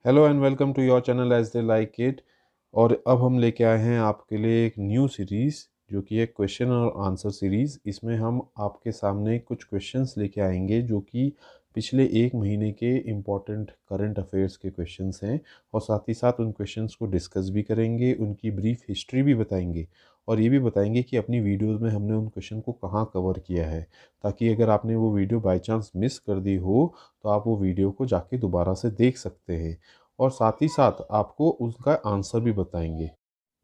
Hello and welcome to your channel as they like it. और अब हम लेके आए हैं आपके लिए एक न्यू सीरीज़ जो कि एक क्वेश्चन और आंसर सीरीज़। इसमें हम आपके सामने कुछ क्वेश्चंस लेके आएंगे जो कि पिछले एक महीने के इम्पॉर्टेंट करंट अफेयर्स के क्वेश्चंस हैं, और साथ ही साथ उन क्वेश्चंस को डिस्कस भी करेंगे, उनकी ब्रीफ हिस्ट्री भी बताएंगे, और ये भी बताएंगे कि अपनी वीडियोस में हमने उन क्वेश्चन को कहाँ कवर किया है, ताकि अगर आपने वो वीडियो बाय चांस मिस कर दी हो तो आप वो वीडियो को जाके दोबारा से देख सकते हैं, और साथ ही साथ आपको उसका आंसर भी बताएंगे।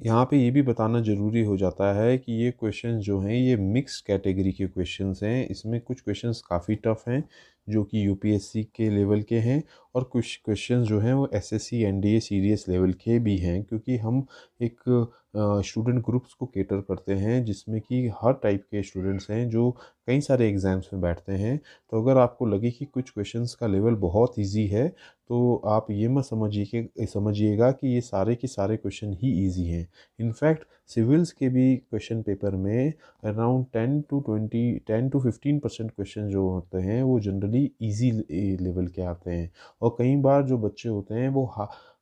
यहाँ पे ये भी बताना ज़रूरी हो जाता है कि ये क्वेश्चन जो हैं ये मिक्स कैटेगरी के क्वेश्चंस हैं। इसमें कुछ क्वेश्चंस काफ़ी टफ हैं जो कि यूपीएससी के लेवल के हैं, और कुछ क्वेश्चंस जो हैं वो एसएससी एनडीए सीरीएस लेवल के भी हैं, क्योंकि हम एक स्टूडेंट ग्रुप्स को केटर करते हैं जिसमें कि हर टाइप के स्टूडेंट्स हैं जो कई सारे एग्ज़ाम्स में बैठते हैं। तो अगर आपको लगे कि कुछ क्वेश्चंस का लेवल बहुत ईजी है तो आप ये मत समझिएगा कि ये सारे के सारे क्वेश्चन ही ईजी हैं। इनफैक्ट सिविल्स के भी क्वेश्चन पेपर में अराउंड 10 to 15% क्वेश्चन जो होते हैं वो जनरली इजी लेवल के आते हैं, और कई बार जो बच्चे होते हैं वो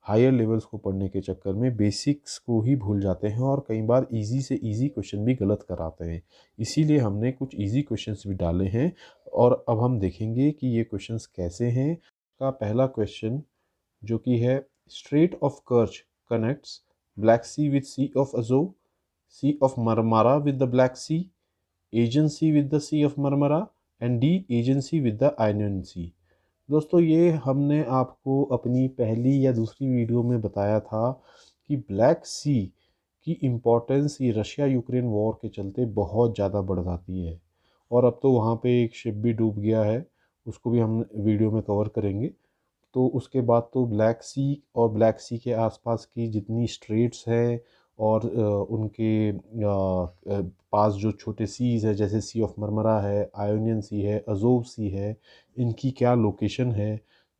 हायर लेवल्स को पढ़ने के चक्कर में बेसिक्स को ही भूल जाते हैं, और कई बार इजी से इजी क्वेश्चन भी गलत कराते हैं। इसीलिए हमने कुछ इजी क्वेश्चंस भी डाले हैं, और अब हम देखेंगे कि ये क्वेश्चंस कैसे हैं। का पहला क्वेश्चन जो कि है, strait of Kerch connects Black Sea with Sea of Azov, Sea of Marmara with the Black Sea, Aegean Sea with the Sea of Marmara, and the Aegean Sea with the Ionian Sea. दोस्तों ये हमने आपको अपनी पहली या दूसरी video में बताया था कि ब्लैक सी की इम्पोर्टेंस ये रशिया यूक्रेन वॉर के चलते बहुत ज़्यादा बढ़ जाती है, और अब तो वहाँ पे एक शिप भी डूब गया है, उसको भी हम वीडियो में कवर करेंगे। तो उसके बाद तो ब्लैक सी और ब्लैक सी के आसपास की जितनी स्ट्रेट्स हैं और उनके पास जो छोटे सीज़ है, जैसे सी ऑफ मरमरा है, आयोनियन सी है, अजोव सी है, इनकी क्या लोकेशन है,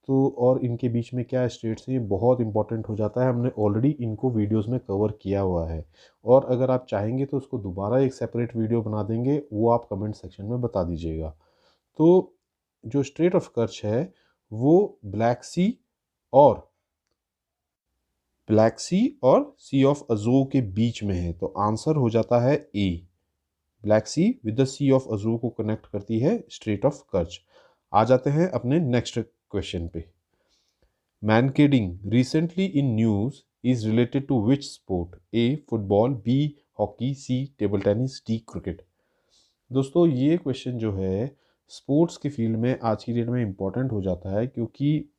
तो और इनके बीच में क्या स्टेट्स हैं, ये बहुत इंपॉर्टेंट हो जाता है। हमने ऑलरेडी इनको वीडियोस में कवर किया हुआ है, और अगर आप चाहेंगे तो उसको दोबारा एक सेपरेट वीडियो बना देंगे, वो आप कमेंट सेक्शन में बता दीजिएगा। तो जो स्ट्रेट ऑफ कर्च है वो और सी ऑफ अजो के बीच में है, तो आंसर हो जाता है A. Black Sea with the Sea of Azov को कनेक्ट करती है स्ट्रेट ऑफ कर्च। आ जाते हैं अपने नेक्स्ट क्वेश्चन पे। Mankading recently in news is related to which sport? A football, B hockey, C table tennis, D cricket. दोस्तों ये क्वेश्चन जो है स्पोर्ट्स की फील्ड में आज की डेट में इम्पॉर्टेंट हो जाता है, क्योंकि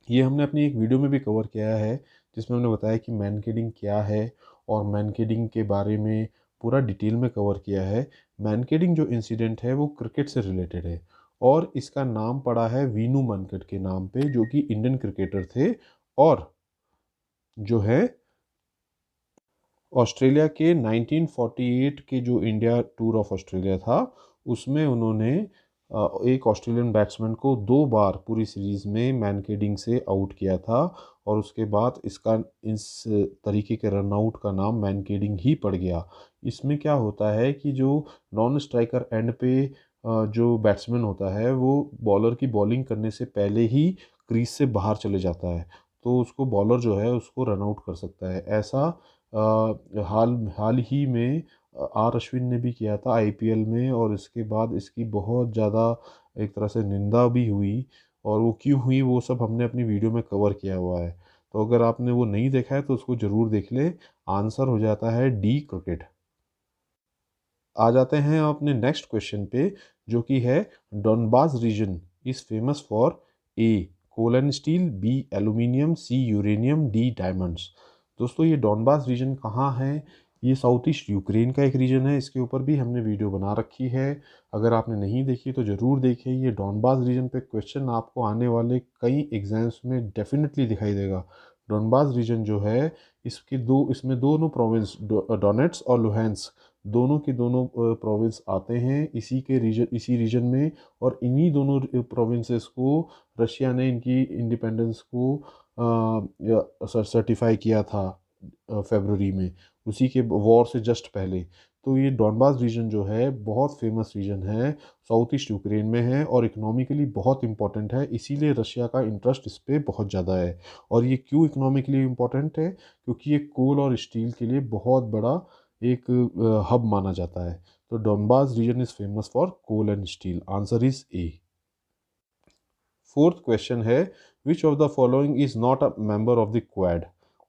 ये हमने अपनी एक वीडियो में भी कवर किया है जिसमें हमने बताया कि मैनकेडिंग क्या है, और मैनकेडिंग के बारे में पूरा डिटेल में कवर किया है। मैनकेडिंग जो इंसिडेंट है वो क्रिकेट से रिलेटेड है, और इसका नाम पड़ा है वीनू मनकट के नाम पे, जो कि इंडियन क्रिकेटर थे, और जो है ऑस्ट्रेलिया के 1948 के जो इंडिया टूर ऑफ ऑस्ट्रेलिया था उसमें उन्होंने एक ऑस्ट्रेलियन बैट्समैन को 2 बार पूरी सीरीज़ में मैनकेडिंग से आउट किया था, और उसके बाद इसका इस तरीके के रन आउट का नाम मैनकेडिंग ही पड़ गया। इसमें क्या होता है कि जो नॉन स्ट्राइकर एंड पे जो बैट्समैन होता है वो बॉलर की बॉलिंग करने से पहले ही क्रीज से बाहर चले जाता है, तो उसको बॉलर जो है उसको रन आउट कर सकता है। ऐसा हाल हाल ही में आर अश्विन ने भी किया था आईपीएल में, और इसके बाद इसकी बहुत ज़्यादा एक तरह से निंदा भी हुई, और वो क्यों हुई वो सब हमने अपनी वीडियो में कवर किया हुआ है। तो अगर आपने वो नहीं देखा है तो उसको ज़रूर देख ले। आंसर हो जाता है डी क्रिकेट। आ जाते हैं अपने नेक्स्ट क्वेश्चन पे, जो कि है, Donbas region is famous for A coal and steel, B aluminium, C uranium, D diamonds. दोस्तों ये डॉनबास रीजन कहाँ है? ये साउथ ईस्ट यूक्रेन का एक रीजन है, इसके ऊपर भी हमने वीडियो बना रखी है। अगर आपने नहीं देखी तो ज़रूर देखें। ये डॉनबास रीजन पे क्वेश्चन आपको आने वाले कई एग्जाम्स में डेफिनेटली दिखाई देगा। डॉनबास रीजन जो है इसमें दोनों प्रोविंस डोनेट्स और लुहांस्क दोनों के दोनों प्रोविंस आते हैं इसी रीजन में, और इन्हीं दोनों प्रोविंसेस को रशिया ने इनकी इंडिपेंडेंस को सर्टिफाई किया था फरवरी में, उसी के वॉर से जस्ट पहले। तो ये डॉनबास रीजन जो है बहुत फेमस रीजन है, साउथ ईस्ट यूक्रेन में है और इकोनॉमिकली बहुत इंपॉर्टेंट है, इसीलिए रशिया का इंटरेस्ट इस पर बहुत ज़्यादा है। और ये क्यों इकोनॉमिकली इम्पॉर्टेंट है? क्योंकि ये कोल और स्टील के लिए बहुत बड़ा एक हब माना जाता है। तो Donbas region is famous for coal and steel. Answer is A. Fourth question है, which of the following is not a member of the Quad?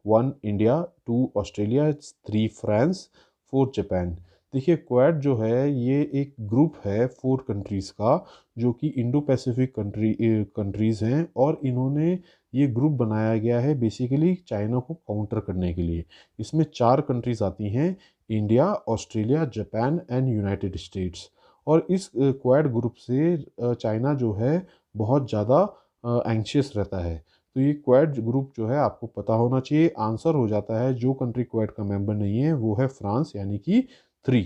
1 India, 2 Australia, 3 France, 4 Japan. देखिए, क्वाड जो है ये एक ग्रुप है 4 कंट्रीज़ का, जो कि इंडो पैसिफिक कंट्रीज़ हैं, और इन्होंने ये ग्रुप बनाया गया है बेसिकली चाइना को काउंटर करने के लिए। इसमें 4 कंट्रीज़ आती हैं, India, Australia, Japan and United states. और इस क्वाड ग्रुप से चाइना जो है बहुत ज़्यादा एंग्शियस रहता है। तो ये क्वाड ग्रुप जो है आपको पता होना चाहिए। आंसर हो जाता है, जो कंट्री क्वाड का मेंबर नहीं है वो है फ्रांस, यानी कि 3।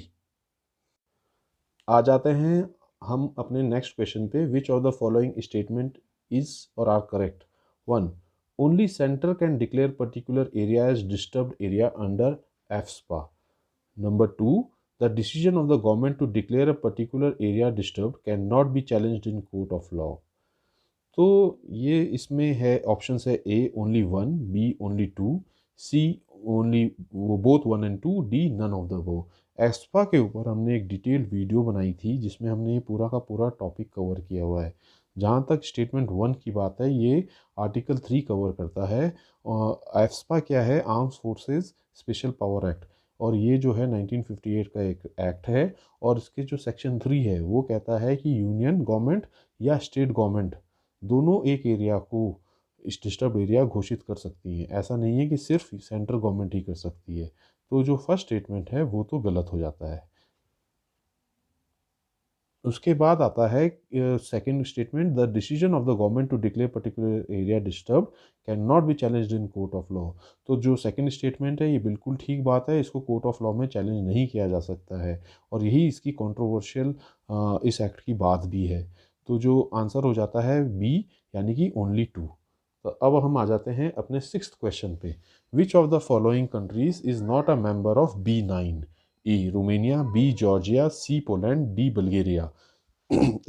आ जाते हैं हम अपने नेक्स्ट क्वेश्चन पे, which of the following statement is or are correct? 1, only centre can declare particular area as disturbed area under AFSPA. Number 2, the decision of the government to declare a particular area disturbed cannot be challenged in court of law. तो ये इसमें है, option है A only 1, B only 2, C only वो both 1 and 2, D none of the वो। एस्पा के ऊपर हमने एक डिटेल्ड वीडियो बनाई थी जिसमें हमने ये पूरा का पूरा टॉपिक कवर किया हुआ है। जहाँ तक स्टेटमेंट 1 की बात है, ये आर्टिकल 3 कवर करता है। एस्पा क्या है? Arms forces special power act, और ये जो है 1958 का एक एक्ट है। और इसके जो सेक्शन 3 है वो कहता है कि यूनियन गवर्नमेंट या स्टेट गवर्नमेंट दोनों एक एरिया को डिस्टर्ब एरिया घोषित कर सकती हैं। ऐसा नहीं है कि सिर्फ सेंट्रल गवर्नमेंट ही कर सकती है। तो जो फर्स्ट स्टेटमेंट है वो तो गलत हो जाता है। उसके बाद आता है second statement, the decision of the government to declare particular area disturb can not be challenged in court of law. तो जो सेकंड स्टेटमेंट है ये बिल्कुल ठीक बात है, इसको कोर्ट ऑफ लॉ में चैलेंज नहीं किया जा सकता है, और यही इसकी कंट्रोवर्शियल इस एक्ट की बात भी है। तो जो आंसर हो जाता है बी, यानी कि ओनली 2। तो अब हम आ जाते हैं अपने सिक्स्थ क्वेश्चन पे, which of the following countries is not a member of B9? E Romania, B Georgia, C Poland, D Bulgaria.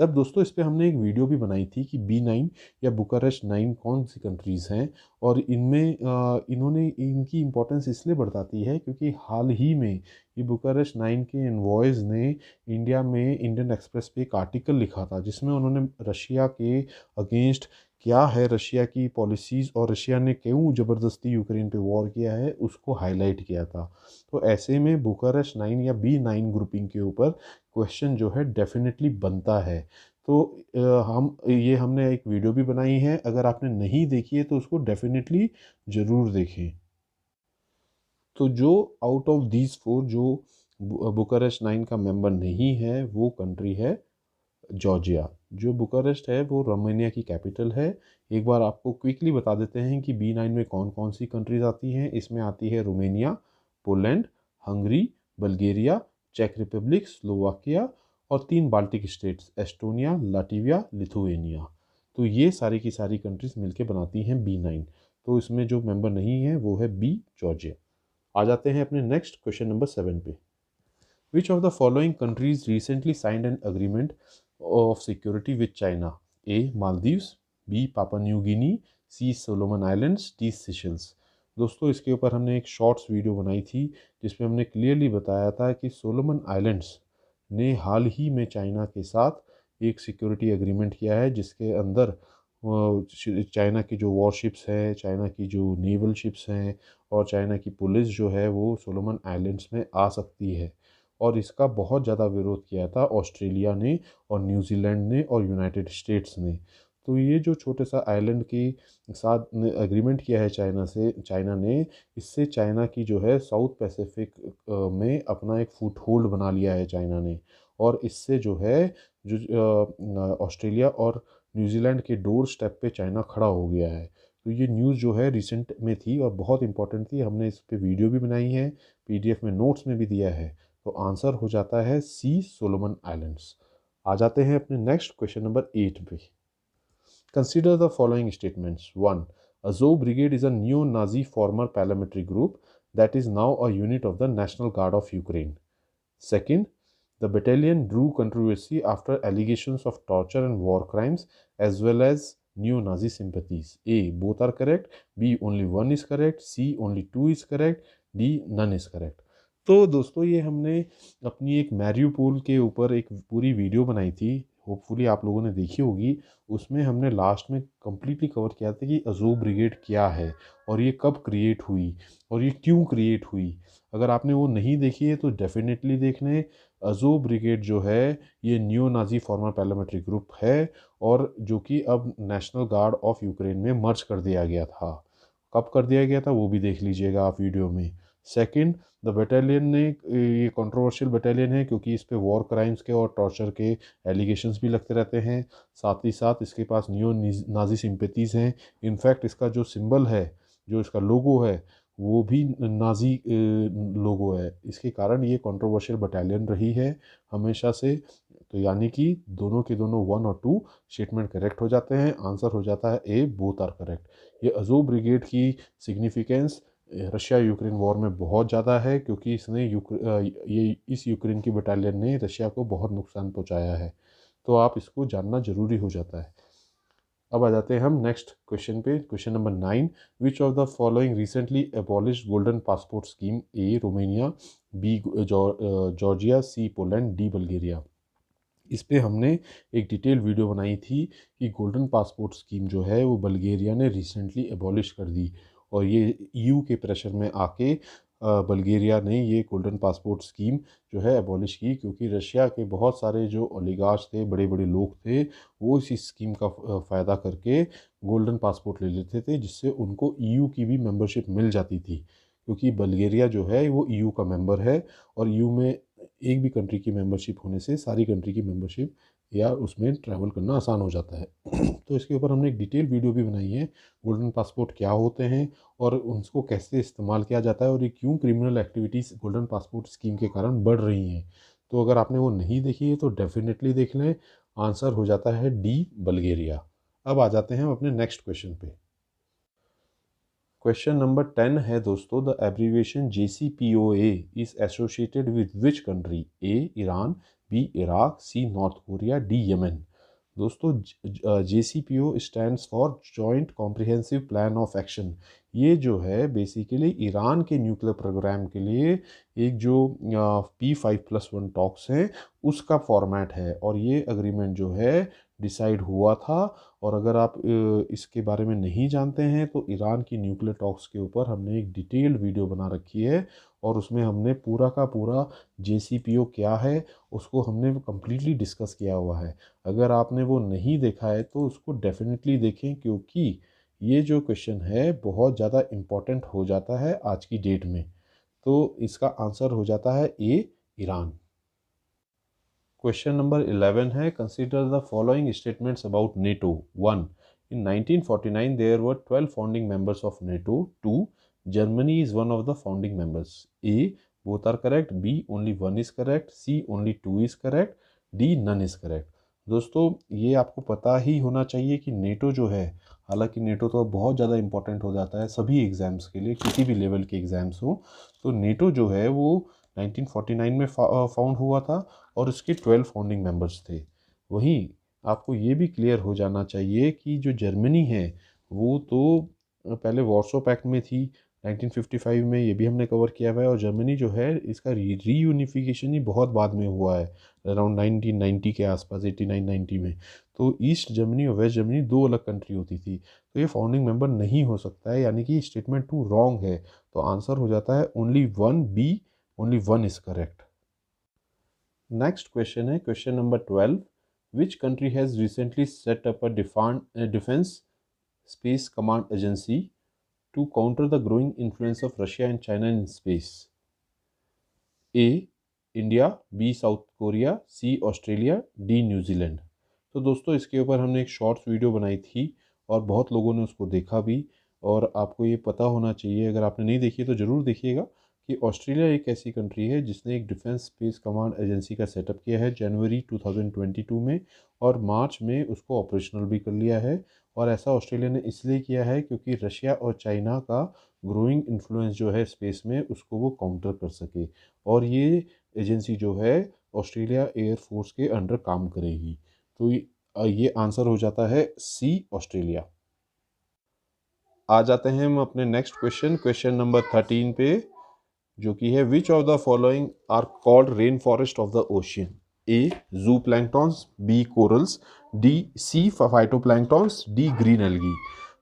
अब दोस्तों, इस पे हमने एक वीडियो भी बनाई थी कि B9 या बुकारेस्ट 9 कौन सी कंट्रीज़ हैं, और इनमें इन्होंने इनकी इम्पोर्टेंस इसलिए बताती है क्योंकि हाल ही में ये बुकारेस्ट 9 के एनवॉयज़ ने इंडिया में इंडियन एक्सप्रेस पे एक आर्टिकल लिखा था जिसमें उन्होंने रशिया के अगेंस्ट क्या है रशिया की पॉलिसीज़ और रशिया ने क्यों ज़बरदस्ती यूक्रेन पे वॉर किया है उसको हाईलाइट किया था। तो ऐसे में बुकारेस्ट 9 या B9 ग्रुपिंग के ऊपर क्वेश्चन जो है डेफिनेटली बनता है। तो हमने एक वीडियो भी बनाई है, अगर आपने नहीं देखी है तो उसको डेफिनेटली ज़रूर देखें। तो जो आउट ऑफ दीज 4 जो बुकारेस्ट 9 का मेंबर नहीं है वो कंट्री है जॉर्जिया। जो बुकारेस्ट है वो रोमानिया की कैपिटल है। एक बार आपको क्विकली बता देते हैं कि B9 में कौन कौन सी कंट्रीज आती हैं। इसमें आती है रोमानिया, पोलैंड, हंगरी, बल्गेरिया, चेक रिपब्लिक, स्लोवाकिया, और 3 Baltic states Estonia, Latvia, Lithuania. तो ये सारी की सारी कंट्रीज मिलके बनाती हैं B9। तो इसमें जो मेंबर नहीं है वो है बी, जॉर्जिया। आ जाते हैं अपने नेक्स्ट क्वेश्चन नंबर 7 पे, Which of the following countries recently signed an agreement of security with China? A. Maldives, B. Papua New Guinea, C. Solomon Islands, D. Seychelles। दोस्तों, इसके ऊपर हमने एक शॉर्ट्स वीडियो बनाई थी जिसमें हमने क्लियरली बताया था कि सोलोमन आइलैंड्स ने हाल ही में चाइना के साथ एक सिक्योरिटी एग्रीमेंट किया है जिसके अंदर चाइना की जो वॉरशिप्स है, चाइना की जो नेवल शिप्स हैं और चाइना की पुलिस जो है वो सोलोमन आइलैंड्स में आ सकती है। और इसका बहुत ज़्यादा विरोध किया था ऑस्ट्रेलिया ने और न्यूजीलैंड ने और यूनाइटेड स्टेट्स ने। तो ये जो छोटे सा आइलैंड के साथ एग्रीमेंट किया है चाइना ने, इससे चाइना की जो है साउथ पैसिफिक में अपना एक फुट होल्ड बना लिया है चाइना ने। और इससे जो है जो ऑस्ट्रेलिया और न्यूजीलैंड के डोर स्टेप पे चाइना खड़ा हो गया है। तो ये न्यूज़ जो है रिसेंट में थी और बहुत इंपॉर्टेंट थी। हमने इस पे वीडियो भी बनाई है, PDF में नोट्स में भी दिया है। तो आंसर हो जाता है सी, सोलोमन आइलैंड्स। आ जाते हैं अपने नेक्स्ट क्वेश्चन नंबर 8 पे। Consider the following statements. 1, Azov brigade is a new Nazi farmer paramilitary group that is now a unit of the national guard of Ukraine. Second, the battalion drew controversy after allegations of torture and war crimes as well as neo-Nazi sympathies. A. Both are correct. B. Only one is correct. C. Only two is correct. D. None is correct. तो दोस्तों ये हमने अपनी एक Mariupol के ऊपर एक पूरी वीडियो बनाई थी, होपफुली आप लोगों ने देखी होगी। उसमें हमने लास्ट में कम्प्लीटली कवर किया था कि अज़ोव ब्रिगेड क्या है और ये कब क्रिएट हुई और ये क्यों क्रिएट हुई। अगर आपने वो नहीं देखी है तो डेफिनेटली देख लें। अज़ोव ब्रिगेड जो है ये new Nazi farmer paramilitary group है और जो कि अब नेशनल गार्ड ऑफ यूक्रेन में मर्ज कर दिया गया था। कब कर दिया गया था वो भी देख लीजिएगा आप वीडियो में। सेकंड, द बटालियन ने ये कंट्रोवर्शियल बटालियन है क्योंकि इस पे वॉर क्राइम्स के और टॉर्चर के एलिगेशंस भी लगते रहते हैं। साथ ही साथ इसके पास नियो नाजी सिंपैथीज़ हैं। इनफैक्ट इसका जो सिंबल है, जो इसका लोगो है, वो भी नाजी लोगो है। इसके कारण ये कंट्रोवर्शियल बटालियन रही है हमेशा से। तो यानी कि दोनों के दोनों 1 और 2 स्टेटमेंट करेक्ट हो जाते हैं। आंसर हो जाता है ए, बोथ आर करेक्ट। ये अज़ोव ब्रिगेड की सिग्निफिकेंस रशिया यूक्रेन वॉर में बहुत ज़्यादा है क्योंकि ये इस यूक्रेन की बटालियन ने रशिया को बहुत नुकसान पहुंचाया है। तो आप इसको जानना ज़रूरी हो जाता है। अब आ जाते हैं हम नेक्स्ट क्वेश्चन पे। Question number 9, which of the following recently abolished golden passport scheme? A Romania, B Georgia, C Poland, D Bulgaria. इस पे हमने एक डिटेल वीडियो बनाई थी कि गोल्डन पासपोर्ट स्कीम जो है वो बल्गेरिया ने रिसेंटली एबॉलिश कर दी और ये ईयू के प्रेशर में आके बल्गेरिया ने ये गोल्डन पासपोर्ट स्कीम जो है एबॉलिश की क्योंकि रशिया के बहुत सारे जो ओलिगार्स थे, बड़े बड़े लोग थे, वो इस स्कीम का फ़ायदा करके गोल्डन पासपोर्ट ले लेते थे जिससे उनको ईयू की भी मेंबरशिप मिल जाती थी क्योंकि बल्गेरिया जो है वो ईयू का मेंबर है और ईयू में एक भी कंट्री की मेंबरशिप होने से सारी कंट्री की मेंबरशिप या उसमें ट्रैवल करना आसान हो जाता है। तो इसके ऊपर हमने एक डिटेल वीडियो भी बनाई है, गोल्डन पासपोर्ट क्या होते हैं और उनको कैसे इस्तेमाल किया जाता है और ये क्यों criminal activities golden passport scheme के कारण बढ़ रही हैं। तो अगर आपने वो नहीं देखी है तो डेफिनेटली देख लें। आंसर हो जाता है डी, बल्गेरिया। अब आ जाते हैं हम अपने नेक्स्ट क्वेश्चन पे। क्वेश्चन नंबर 10 है दोस्तों, the abbreviation JCPOA is associated with which country? A Iran, B Iraq, C North Korea, D Yemen. दोस्तों JCPO stands for joint comprehensive plan of action. ये जो है बेसिकली ईरान के nuclear programme के लिए एक जो P5+1 टॉक्स हैं उसका फॉर्मेट है और ये अग्रीमेंट जो है डिसाइड हुआ था। और अगर आप इसके बारे में नहीं जानते हैं तो ईरान की न्यूक्लियर टॉक्स के ऊपर हमने एक डिटेल्ड वीडियो बना रखी है और उसमें हमने पूरा का पूरा JCPO क्या है उसको हमने कम्प्लीटली डिस्कस किया हुआ है। अगर आपने वो नहीं देखा है तो उसको डेफिनेटली देखें क्योंकि ये जो क्वेश्चन है बहुत ज़्यादा इम्पॉर्टेंट हो जाता है आज की डेट में। तो इसका आंसर हो जाता है ए, ईरान। क्वेश्चन नंबर 11 है, consider the following statements about NATO. 1, in 1949 there were 12 founding members of NATO. 2, Germany is one of the founding members. A, both are correct. B, only one is correct. C, only two is correct. D, none is correct. दोस्तों ये आपको पता ही होना चाहिए कि NATO जो है, हालांकि नेटो तो बहुत ज़्यादा इंपॉर्टेंट हो जाता है सभी एग्ज़ाम्स के लिए, किसी भी लेवल के एग्ज़ाम्स हो। तो नेटो जो है वो 1949 में फाउंड हुआ था और उसके 12 फाउंडिंग मेंबर्स थे। वहीं आपको ये भी क्लियर हो जाना चाहिए कि जो जर्मनी है वो तो पहले वॉर्सो पैक्ट में थी 1955 में, ये भी हमने कवर किया हुआ है। और जर्मनी जो है इसका रीयूनिफिकेशन ही बहुत बाद में हुआ है, अराउंड 1990 के आसपास, 89-90 में। तो ईस्ट जर्मनी और वेस्ट जर्मनी दो अलग कंट्री होती थी, तो ये फाउंडिंग मेंबर नहीं हो सकता है, यानी कि स्टेटमेंट 2 रॉन्ग है। तो आंसर हो जाता है only one, B, only one is correct. Next question है question number 12, which country has recently set up a defence space command agency to counter the growing influence of Russia and China in space? A India, B South Korea, C Australia, D New Zealand. तो दोस्तों इसके ऊपर हमने एक shorts video बनाई थी और बहुत लोगों ने उसको देखा भी। और आपको ये पता होना चाहिए, अगर आपने नहीं देखी तो ज़रूर देखिएगा, कि ऑस्ट्रेलिया एक ऐसी कंट्री है जिसने एक डिफेंस स्पेस कमांड एजेंसी का सेटअप किया है जनवरी 2022 में और मार्च में उसको ऑपरेशनल भी कर लिया है। और ऐसा ऑस्ट्रेलिया ने इसलिए किया है क्योंकि रशिया और चाइना का ग्रोइंग इन्फ्लुएंस जो है स्पेस में उसको वो काउंटर कर सके। और ये एजेंसी जो है ऑस्ट्रेलिया एयर फोर्स के अंडर काम करेगी। तो ये आंसर हो जाता है सी, ऑस्ट्रेलिया। आ जाते हैं हम अपने नेक्स्ट क्वेश्चन नंबर 13 पे, जो कि है which of the following are called rain forest of the ocean? A zooplanktons, B corals, D C phytoplanktons, D green algae.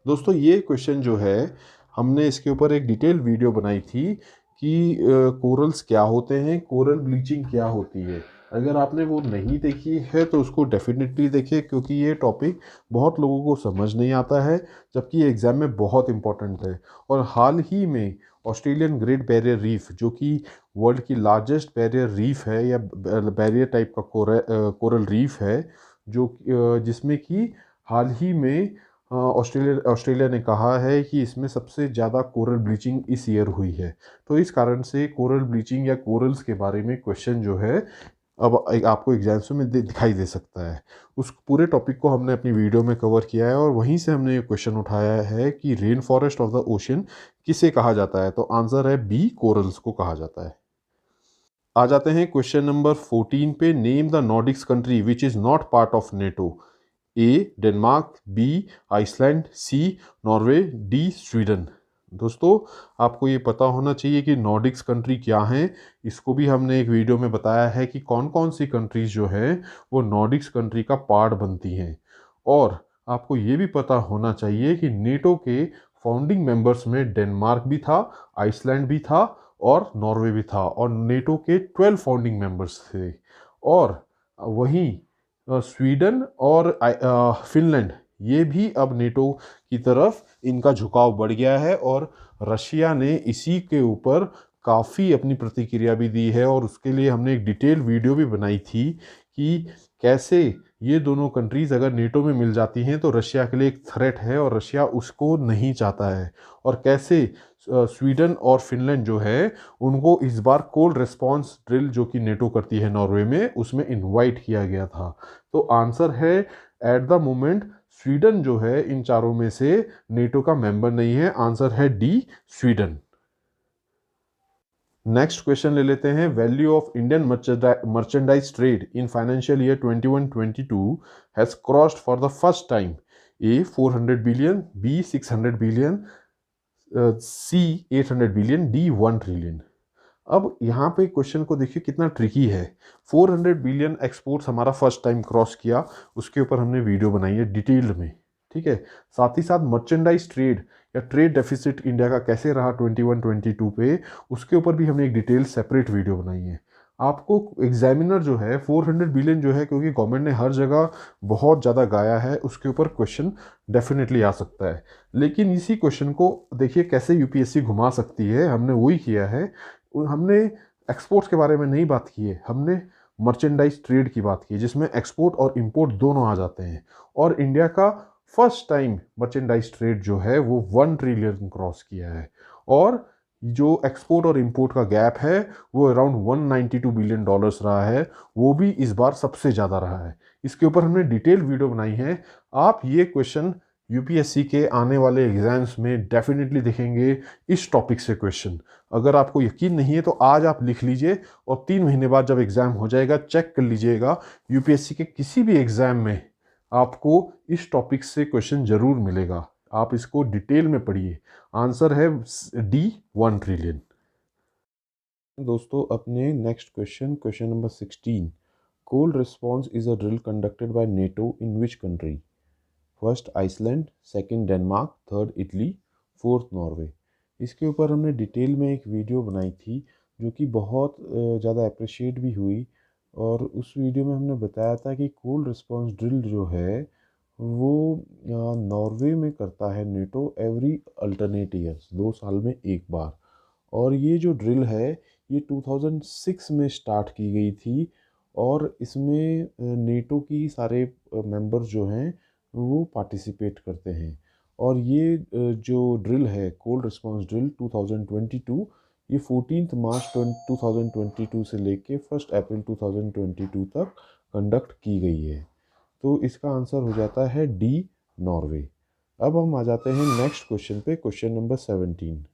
दोस्तों ये क्वेश्चन जो है हमने इसके ऊपर एक डिटेल वीडियो बनाई थी कि कोरल्स क्या होते हैं, कोरल ब्लीचिंग क्या होती है। अगर आपने वो नहीं देखी है तो उसको डेफिनेटली देखिए, क्योंकि ये टॉपिक बहुत लोगों को समझ नहीं आता है, जबकि ये एग्ज़ाम में बहुत इंपॉर्टेंट है। और हाल ही में ऑस्ट्रेलियन ग्रेट बैरियर रीफ, जो कि वर्ल्ड की लार्जेस्ट बैरियर रीफ है या बैरियर टाइप का कोरल रीफ है, जो जिसमें कि हाल ही में ऑस्ट्रेलिया ने कहा है कि इसमें सबसे ज़्यादा कोरल ब्लीचिंग इस ईयर हुई है। तो इस कारण से कोरल ब्लीचिंग या कोरल्स के बारे में क्वेश्चन जो है अब आपको एग्जाम्स में दिखाई दे सकता है। उस पूरे टॉपिक को हमने अपनी वीडियो में कवर किया है और वहीं से हमने ये क्वेश्चन उठाया है कि rain forest of the ocean किसे कहा जाता है। तो आंसर है बी, कोरल्स को कहा जाता है। आ जाते हैं क्वेश्चन नंबर 14 पे, name the Nordics country which is not part of NATO. A Denmark, B Iceland, C Norway, D Sweden. दोस्तों आपको ये पता होना चाहिए कि नॉर्डिक्स कंट्री क्या हैं। इसको भी हमने एक वीडियो में बताया है कि कौन कौन सी कंट्रीज जो है वो नॉर्डिक्स कंट्री का पार्ट बनती हैं। और आपको ये भी पता होना चाहिए कि नेटो के फाउंडिंग मेंबर्स में डेनमार्क भी था, आइसलैंड भी था और नॉर्वे भी था, और नेटो के 12 फाउंडिंग मेंबर्स थे। और वहीं स्वीडन और फिनलैंड, ये भी अब नेटो की तरफ इनका झुकाव बढ़ गया है, और रशिया ने इसी के ऊपर काफ़ी अपनी प्रतिक्रिया भी दी है। और उसके लिए हमने एक डिटेल वीडियो भी बनाई थी कि कैसे ये दोनों कंट्रीज़ अगर नेटो में मिल जाती हैं तो रशिया के लिए एक थ्रेट है और रशिया उसको नहीं चाहता है, और कैसे स्वीडन और फिनलैंड जो है उनको इस बार कोल्ड रिस्पॉन्स ड्रिल जो कि नेटो करती है नॉर्वे में, उसमें इनवाइट किया गया था। तो आंसर है एट द मोमेंट स्वीडन जो है इन चारों में से नेटो का मेंबर नहीं है। आंसर है डी, स्वीडन। नेक्स्ट क्वेश्चन ले लेते हैं, value of Indian merchandise trade in financial year 21-22 has crossed for the first time. A 400 billion, B 600 billion, C 800 billion, D 1 trillion. अब यहाँ पे क्वेश्चन को देखिए कितना ट्रिकी है। 400 बिलियन एक्सपोर्ट्स हमारा फर्स्ट टाइम क्रॉस किया, उसके ऊपर हमने वीडियो बनाई है डिटेल में, ठीक है। साथ ही साथ मर्चेंडाइज ट्रेड या ट्रेड डेफिसिट इंडिया का कैसे रहा 21-22 पे, उसके ऊपर भी हमने एक डिटेल सेपरेट वीडियो बनाई है। आपको एग्जामिनर जो है 400 बिलियन जो है, क्योंकि गवर्नमेंट ने हर जगह बहुत ज़्यादा गाया है, उसके ऊपर क्वेश्चन डेफिनेटली आ सकता है। लेकिन इसी क्वेश्चन को देखिए कैसे यूपीएससी घुमा सकती है, हमने वही किया है। हमने एक्सपोर्ट्स के बारे में नहीं बात की है, हमने मर्चेंडाइज ट्रेड की बात की है, जिसमें एक्सपोर्ट और इंपोर्ट दोनों आ जाते हैं। और इंडिया का फर्स्ट टाइम मर्चेंडाइज ट्रेड जो है वो 1 ट्रिलियन क्रॉस किया है, और जो एक्सपोर्ट और इंपोर्ट का गैप है वो अराउंड 192 बिलियन डॉलर्स रहा है, वो भी इस बार सबसे ज़्यादा रहा है। इसके ऊपर हमने डिटेल वीडियो बनाई है। आप ये क्वेश्चन यूपीएससी के आने वाले एग्जाम्स में डेफिनेटली देखेंगे, इस टॉपिक से क्वेश्चन। अगर आपको यकीन नहीं है तो आज आप लिख लीजिए, और 3 महीने बाद जब एग्ज़ाम हो जाएगा चेक कर लीजिएगा, यूपीएससी के किसी भी एग्ज़ाम में आपको इस टॉपिक से क्वेश्चन ज़रूर मिलेगा। आप इसको डिटेल में पढ़िए। आंसर है डी, 1 ट्रिलियन। दोस्तों अपने next question number 16, cold response is a drill conducted by NATO in which country? First Iceland, second Denmark, third Italy, fourth Norway. इसके ऊपर हमने डिटेल में एक वीडियो बनाई थी जो कि बहुत ज़्यादा अप्रिशिएट भी हुई, और उस वीडियो में हमने बताया था कि कोल्ड रिस्पॉन्स ड्रिल जो है वो नॉर्वे में करता है नेटो एवरी अल्टरनेट ईयर्स, 2 साल में एक बार। और ये जो ड्रिल है ये 2006 में स्टार्ट की गई थी, और इसमें नेटो की सारे मेंबर्स जो हैं वो पार्टिसिपेट करते हैं। और ये जो ड्रिल है कोल्ड रिस्पॉन्स ड्रिल 2022, ये 14 मार्च 2022 से लेके 1 अप्रैल 2022 तक कंडक्ट की गई है। तो इसका आंसर हो जाता है डी, नॉर्वे। अब हम आ जाते हैं नेक्स्ट क्वेश्चन पे, क्वेश्चन नंबर 17।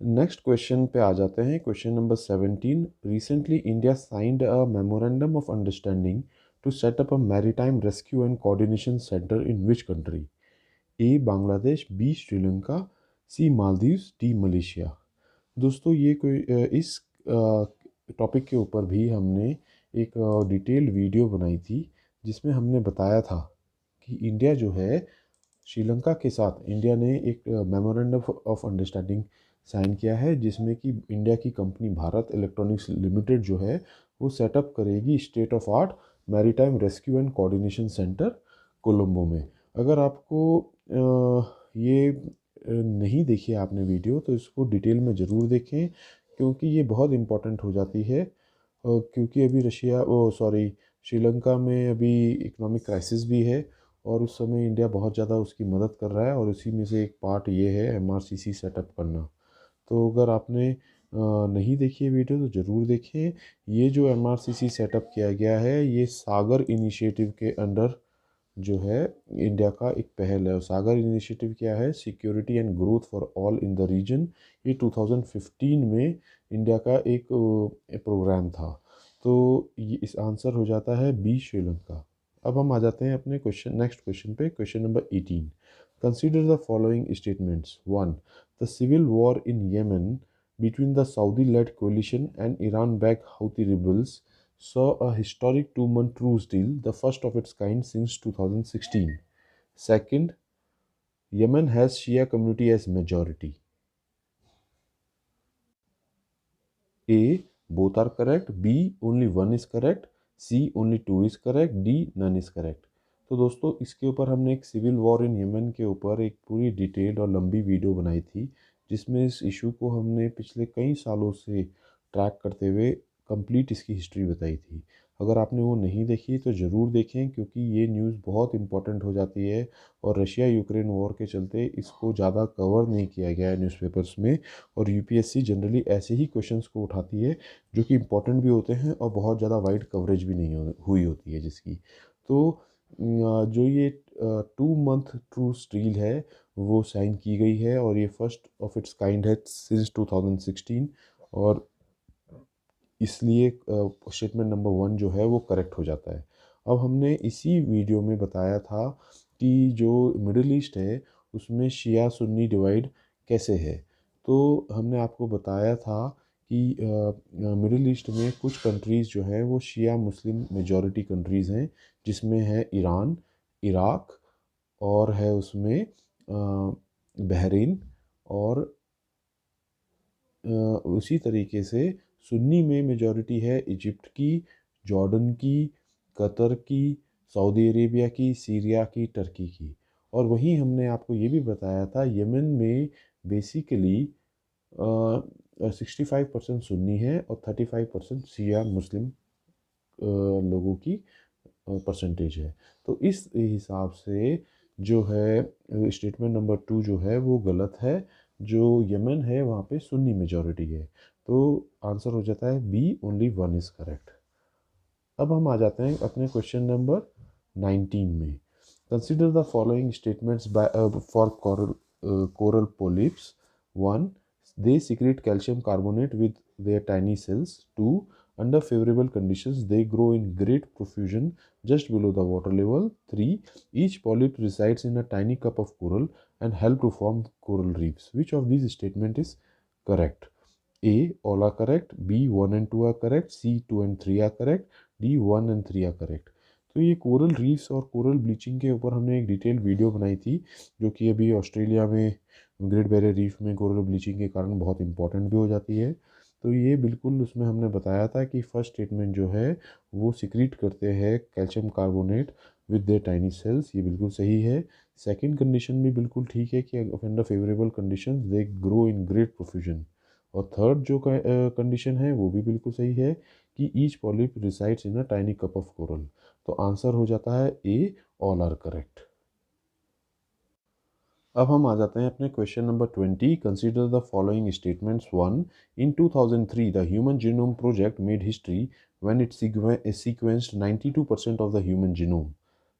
नेक्स्ट क्वेश्चन पे आ जाते हैं। Question number 17, recently India signed a memorandum of understanding to set up a maritime rescue and coordination centre in which country? A Bangladesh, B Sri Lanka, C Maldives, D Malaysia. दोस्तों ये कोई इस topic के ऊपर भी हमने एक डिटेल्ड वीडियो बनाई थी, जिसमें हमने बताया था कि इंडिया जो है श्रीलंका के साथ इंडिया ने एक मेमोरेंडम ऑफ अंडरस्टैंडिंग साइन किया है, जिसमें कि इंडिया की कंपनी भारत इलेक्ट्रॉनिक्स लिमिटेड जो है वो सेटअप करेगी state of art maritime rescue and coordination centre Colombo में। अगर आपको ये नहीं देखी है आपने वीडियो, तो इसको डिटेल में ज़रूर देखें, क्योंकि ये बहुत इम्पोर्टेंट हो जाती है। क्योंकि अभी रशिया ओ सॉरी श्रीलंका में अभी इकोनॉमिक क्राइसिस भी है, और उस समय इंडिया बहुत ज़्यादा उसकी मदद कर रहा है, और उसी में से एक पार्ट ये है एमआरसीसी सेटअप करना। तो अगर आपने नहीं देखी है वीडियो तो ज़रूर देखें। ये जो एमआरसीसी सेटअप किया गया है, ये सागर इनिशिएटिव के अंडर जो है इंडिया का एक पहल है। और सागर इनिशिएटिव क्या है? Security and growth for all in the region. ये 2015 में इंडिया का एक प्रोग्राम था। तो ये इस आंसर हो जाता है बी श्रीलंका। अब हम आ जाते हैं अपने क्वेश्चन नेक्स्ट क्वेश्चन पे। Question number 18, consider the following statements. 1, the civil war in Yemen between the Saudi-led coalition and Iran-backed Houthi rebels saw a historic two-month truce deal, the first of its kind since 2016. Second, Yemen has Shia community as majority. A, both are correct. B, only one is correct. C, only two is correct. D, none is correct. तो दोस्तों इसके ऊपर हमने एक civil war इन Yemen के ऊपर एक पूरी डिटेल्ड और लंबी वीडियो बनाई थी, जिसमें इस इशू को हमने पिछले कई सालों से ट्रैक करते हुए कंप्लीट इसकी हिस्ट्री बताई थी। अगर आपने वो नहीं देखी तो ज़रूर देखें, क्योंकि ये न्यूज़ बहुत इंपॉर्टेंट हो जाती है, और रशिया यूक्रेन वॉर के चलते इसको ज़्यादा कवर नहीं किया गया है न्यूज़पेपर्स में। और यूपीएससी जनरली ऐसे ही क्वेश्चंस को उठाती है जो कि इंपॉर्टेंट भी होते हैं और बहुत ज़्यादा वाइड कवरेज भी नहीं हुई होती है जिसकी। तो जो ये 2 मंथ ट्रूस डील है वो साइन की गई है, और ये फर्स्ट ऑफ इट्स काइंड है सिंस 2016, और इसलिए स्टेटमेंट नंबर 1 जो है वो करेक्ट हो जाता है। अब हमने इसी वीडियो में बताया था कि जो मिडिल ईस्ट है उसमें शिया सुन्नी डिवाइड कैसे है। तो हमने आपको बताया था कि मिडिल ईस्ट में कुछ कंट्रीज़ जो है वो शिया मुस्लिम मेजॉरिटी कंट्रीज़ हैं, जिसमें है ईरान, इराक, और है उसमें बहरीन, और उसी तरीके से सुन्नी में मेजॉरिटी है इजिप्ट की, जॉर्डन की, कतर की, सऊदी अरेबिया की, सीरिया की, टर्की की। और वहीं हमने आपको ये भी बताया था यमन में बेसिकली 65% सुन्नी है और 35% शिया मुस्लिम लोगों की परसेंटेज है। तो इस हिसाब से जो है स्टेटमेंट नंबर 2 जो है वो गलत है। जो यमन है वहाँ पे सुन्नी मेजॉरिटी है। तो आंसर हो जाता है B, only one is correct. अब हम आ जाते हैं अपने क्वेश्चन नंबर 19 में। Consider the following statements for coral polyps. 1, they secrete calcium carbonate with their tiny cells. 2, under favorable conditions they grow in great profusion just below the water level. 3, each polyp resides in a tiny cup of coral and help to form coral reefs. Which of these statement is correct? A, all are correct. B, 1 and 2 are correct. C, 2 and 3 are correct. D, 1 and 3 are correct. तो ये coral reefs और coral bleaching के ऊपर हमने एक detail video बनाई थी, जो कि अभी ऑस्ट्रेलिया में ग्रेट बैरियर रीफ में कोरल ब्लीचिंग के कारण बहुत इंपॉर्टेंट भी हो जाती है। तो ये बिल्कुल उसमें हमने बताया था कि फर्स्ट स्टेटमेंट जो है वो सिक्रीट करते हैं calcium carbonate with their tiny cells, ये बिल्कुल सही है। सेकंड कंडीशन भी बिल्कुल ठीक है कि under favourable conditions they grow in great profusion. और थर्ड जो कंडीशन है वो भी बिल्कुल सही है कि each polyp resides in a tiny cup of coral. तो आंसर हो जाता है ए, ऑल आर करेक्ट। अब हम आ जाते हैं अपने question number 20। Consider the following statements. 1, in 2003 the human genome project made history when it sequenced 92% of the human genome.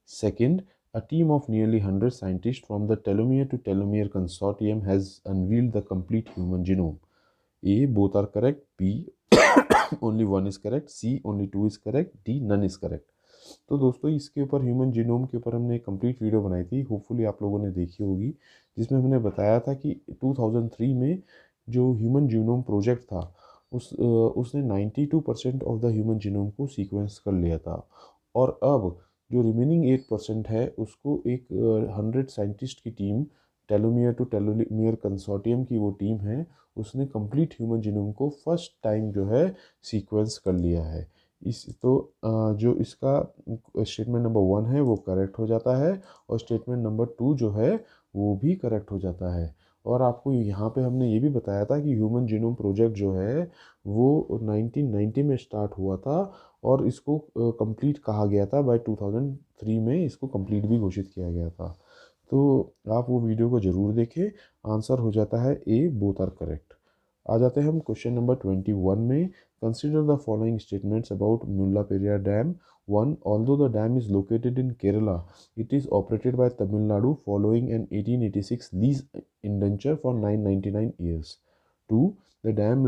Second, a team of nearly 100 scientists from the Telomere to Telomere Consortium has unveiled the complete human genome. A, both are correct. B, only one is correct. C, only two is correct. D, none is correct. तो दोस्तों इसके ऊपर human genome के ऊपर हमने एक complete video बनाई थी, होपफुली आप लोगों ने देखी होगी, जिसमें हमने बताया था कि 2003 में जो ह्यूमन जीनोम प्रोजेक्ट था उसने 92% ऑफ द ह्यूमन जीनोम को सीक्वेंस कर लिया था। और अब जो रिमेनिंग 8% है उसको एक 100 साइंटिस्ट की team, telomere to telomere consortium की वो टीम है, उसने कंप्लीट ह्यूमन जीनोम को फर्स्ट टाइम जो है सीक्वेंस कर लिया है। इस तो जो इसका स्टेटमेंट नंबर 1 है वो करेक्ट हो जाता है, और स्टेटमेंट नंबर 2 जो है वो भी करेक्ट हो जाता है। और आपको यहाँ पे हमने ये भी बताया था कि ह्यूमन जीनोम प्रोजेक्ट जो है वो 1990 में स्टार्ट हुआ था, और इसको कंप्लीट कहा गया था बाय 2003 में, इसको कंप्लीट भी घोषित किया गया था। तो आप वो वीडियो को ज़रूर देखें। आंसर हो जाता है ए, बोथ आर करेक्ट। आ जाते हैं हम क्वेश्चन नंबर 21 में। Consider the following statements about Mullaperiyar dam. 1. Although the dam is located in Kerala, it is operated by Tamil Nadu following an 1886 lease indenture for 999 years. 2. The dam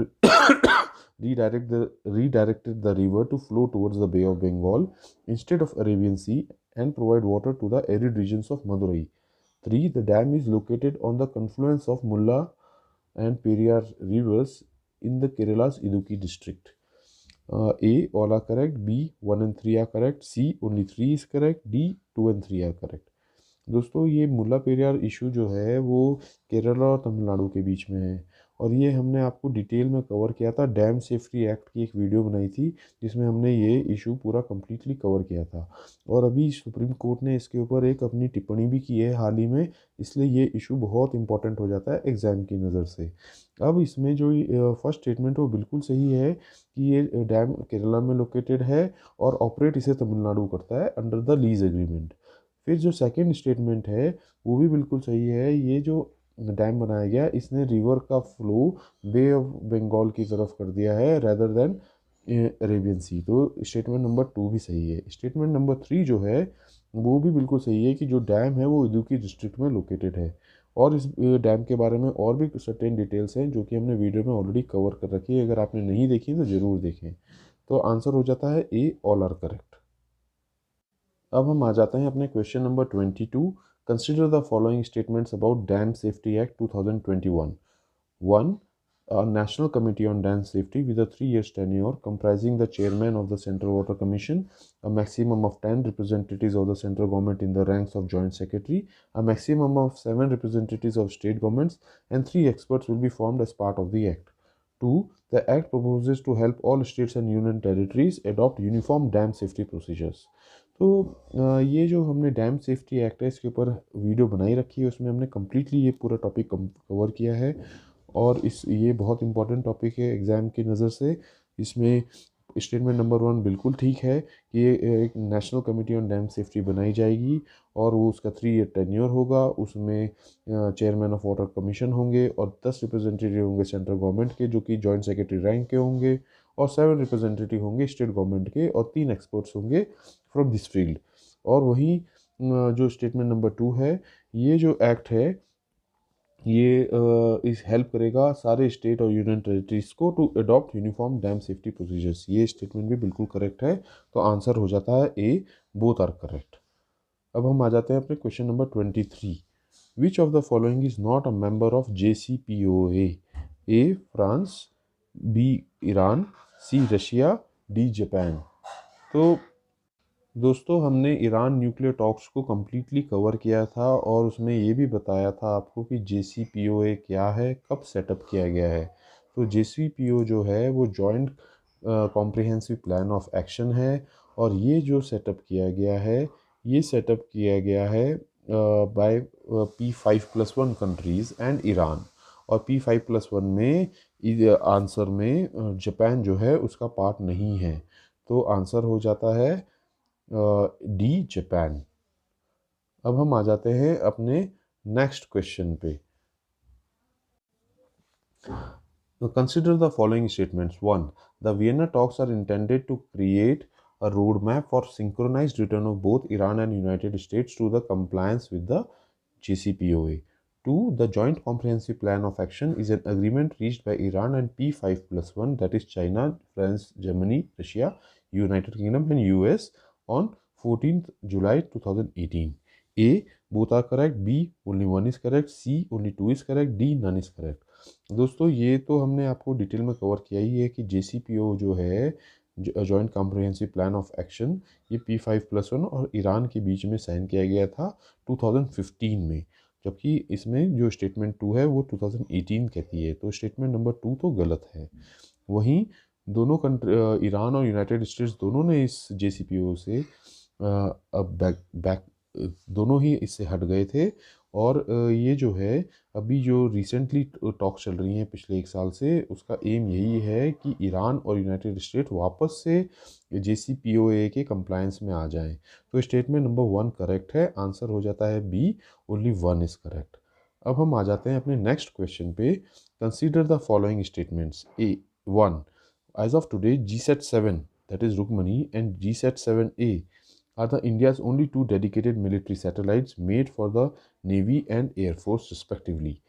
redirected the river to flow towards the Bay of Bengal instead of Arabian Sea and provide water to the arid regions of Madurai. 3. The dam is located on the confluence of Mulla and Periyar rivers in the Kerala's Idukki district. A, all are correct. B, 1 and 3 are correct. C, only 3 is correct. D, 2 and 3 are correct. दोस्तों ये मुल्ला Periyar issue जो है वो केरला और तमिलनाडु के बीच में है, और ये हमने आपको डिटेल में कवर किया था। डैम सेफ्टी एक्ट की एक वीडियो बनाई थी जिसमें हमने ये इशू पूरा कम्प्लीटली कवर किया था, और अभी सुप्रीम कोर्ट ने इसके ऊपर एक अपनी टिप्पणी भी की है हाल ही में, इसलिए ये इशू बहुत इंपॉर्टेंट हो जाता है एग्ज़ाम की नज़र से। अब इसमें जो फर्स्ट स्टेटमेंट वो बिल्कुल सही है कि ये डैम केरला में लोकेटेड है और ऑपरेट इसे तमिलनाडु करता है अंडर द लीज एग्रीमेंट। फिर जो सेकंड स्टेटमेंट है वो भी बिल्कुल सही है, ये जो डैम बनाया गया इसने रिवर का फ्लो बे ऑफ बंगाल की तरफ कर दिया है रेदर देन अरेबियन सी। तो स्टेटमेंट नंबर 2 भी सही है। स्टेटमेंट नंबर 3 जो है वो भी बिल्कुल सही है कि जो डैम है वो इदुक्की डिस्ट्रिक्ट में लोकेटेड है, और इस डैम के बारे में और भी सर्टेन डिटेल्स हैं जो कि हमने वीडियो में ऑलरेडी कवर कर रखी है, अगर आपने नहीं देखी तो ज़रूर देखें। तो आंसर हो जाता है ए, ऑल आर करेक्ट। अब हम आ जाते हैं अपने question number 22। Consider the following statements about dam safety act 2021। 1. A National Committee on Dam Safety with a 3-year tenure comprising the chairman of the Central Water Commission, a maximum of 10 representatives of the central government in the ranks of joint secretary, a maximum of 7 representatives of state governments, and 3 experts will be formed as part of the act. 2. The act proposes to help all states and union territories adopt uniform dam safety procedures. तो ये जो हमने dam safety act है इसके ऊपर video बनाई रखी है, उसमें हमने कम्प्लीटली ये पूरा टॉपिक कवर किया है, और ये बहुत इंपॉर्टेंट टॉपिक है एग्ज़ाम की नज़र से। इसमें स्टेटमेंट नंबर 1 बिल्कुल ठीक है कि ये एक national committee on dam safety बनाई जाएगी, और वो उसका 3 ईयर टेन्योर होगा, उसमें चेयरमैन ऑफ वाटर कमीशन होंगे, और 10 रिप्रेजेंटेटिव होंगे सेंट्रल गवर्नमेंट के जो कि जॉइंट सेक्रेटरी रैंक के होंगे, और 7 रिप्रेजेंटेटिव होंगे स्टेट गवर्नमेंट के, और 3 एक्सपर्ट्स होंगे फ्रॉम दिस फील्ड। और वहीं जो स्टेटमेंट नंबर 2 है, ये जो एक्ट है ये इस हेल्प करेगा सारे स्टेट और यूनियन टेरिटरीज को to adopt uniform dam safety procedures. ये स्टेटमेंट भी बिल्कुल करेक्ट है, तो आंसर हो जाता है ए, बोथ आर करेक्ट। अब हम आ जाते हैं अपने question number 23। Which of the following is not a member of JCPOA? A, France, B, Iran, C, Russia, D, Japan. तो दोस्तों हमने ईरान न्यूक्लियर टॉक्स को कम्प्लीटली कवर किया था, और उसमें ये भी बताया था आपको कि JCPOA क्या है, कब सेटअप किया गया है। तो JCPOA जो है वो joint comprehensive plan of action है, और ये जो सेटअप किया गया है ये सेटअप किया गया है bye P5+1 countries and Iran, और P5+1 में आंसर में जापान जो है उसका पार्ट नहीं है, तो आंसर हो जाता है डी, जापान। अब हम आ जाते हैं अपने नेक्स्ट क्वेश्चन पे। Consider the following statements. 1. The Vienna talks are intended to create a roadmap for synchronized return of both Iran and United States to the compliance with the JCPOA. 2. The Joint Comprehensive Plan of Action is an agreement reached by Iran and P5+1, that is China, France, Germany, Russia, United Kingdom and US on 14th July 2018. A. Both are correct. B. Only one is correct. C. Only two is correct. D. None is correct. दोस्तों ये तो हमने आपको detail में cover किया ही है कि JCPO जो है, joint comprehensive plan of action, ये P5+1 और ईरान के बीच में साइन किया गया था 2015 में, जबकि इसमें जो स्टेटमेंट 2 है वो 2018 कहती है, तो स्टेटमेंट नंबर 2 तो गलत है। वहीं दोनों कंट्री, ईरान और यूनाइटेड स्टेट्स दोनों ने इस JCPO से अब बैक दोनों ही इससे हट गए थे। और ये जो है अभी जो रिसेंटली टॉक चल रही हैं पिछले 1 साल से, उसका एम यही है कि ईरान और यूनाइटेड स्टेट वापस से JCPOA के कंप्लायंस में आ जाएं। तो स्टेटमेंट नंबर 1 करेक्ट है, आंसर हो जाता है बी, ओनली 1 इज़ करेक्ट। अब हम आ जाते हैं अपने नेक्स्ट क्वेश्चन पे। Consider the following statements. A 1, as of today GSAT-7 that is Rukmani and GSAT-7A are the India's only two dedicated military satellites made for the Navy and Air Force respectively.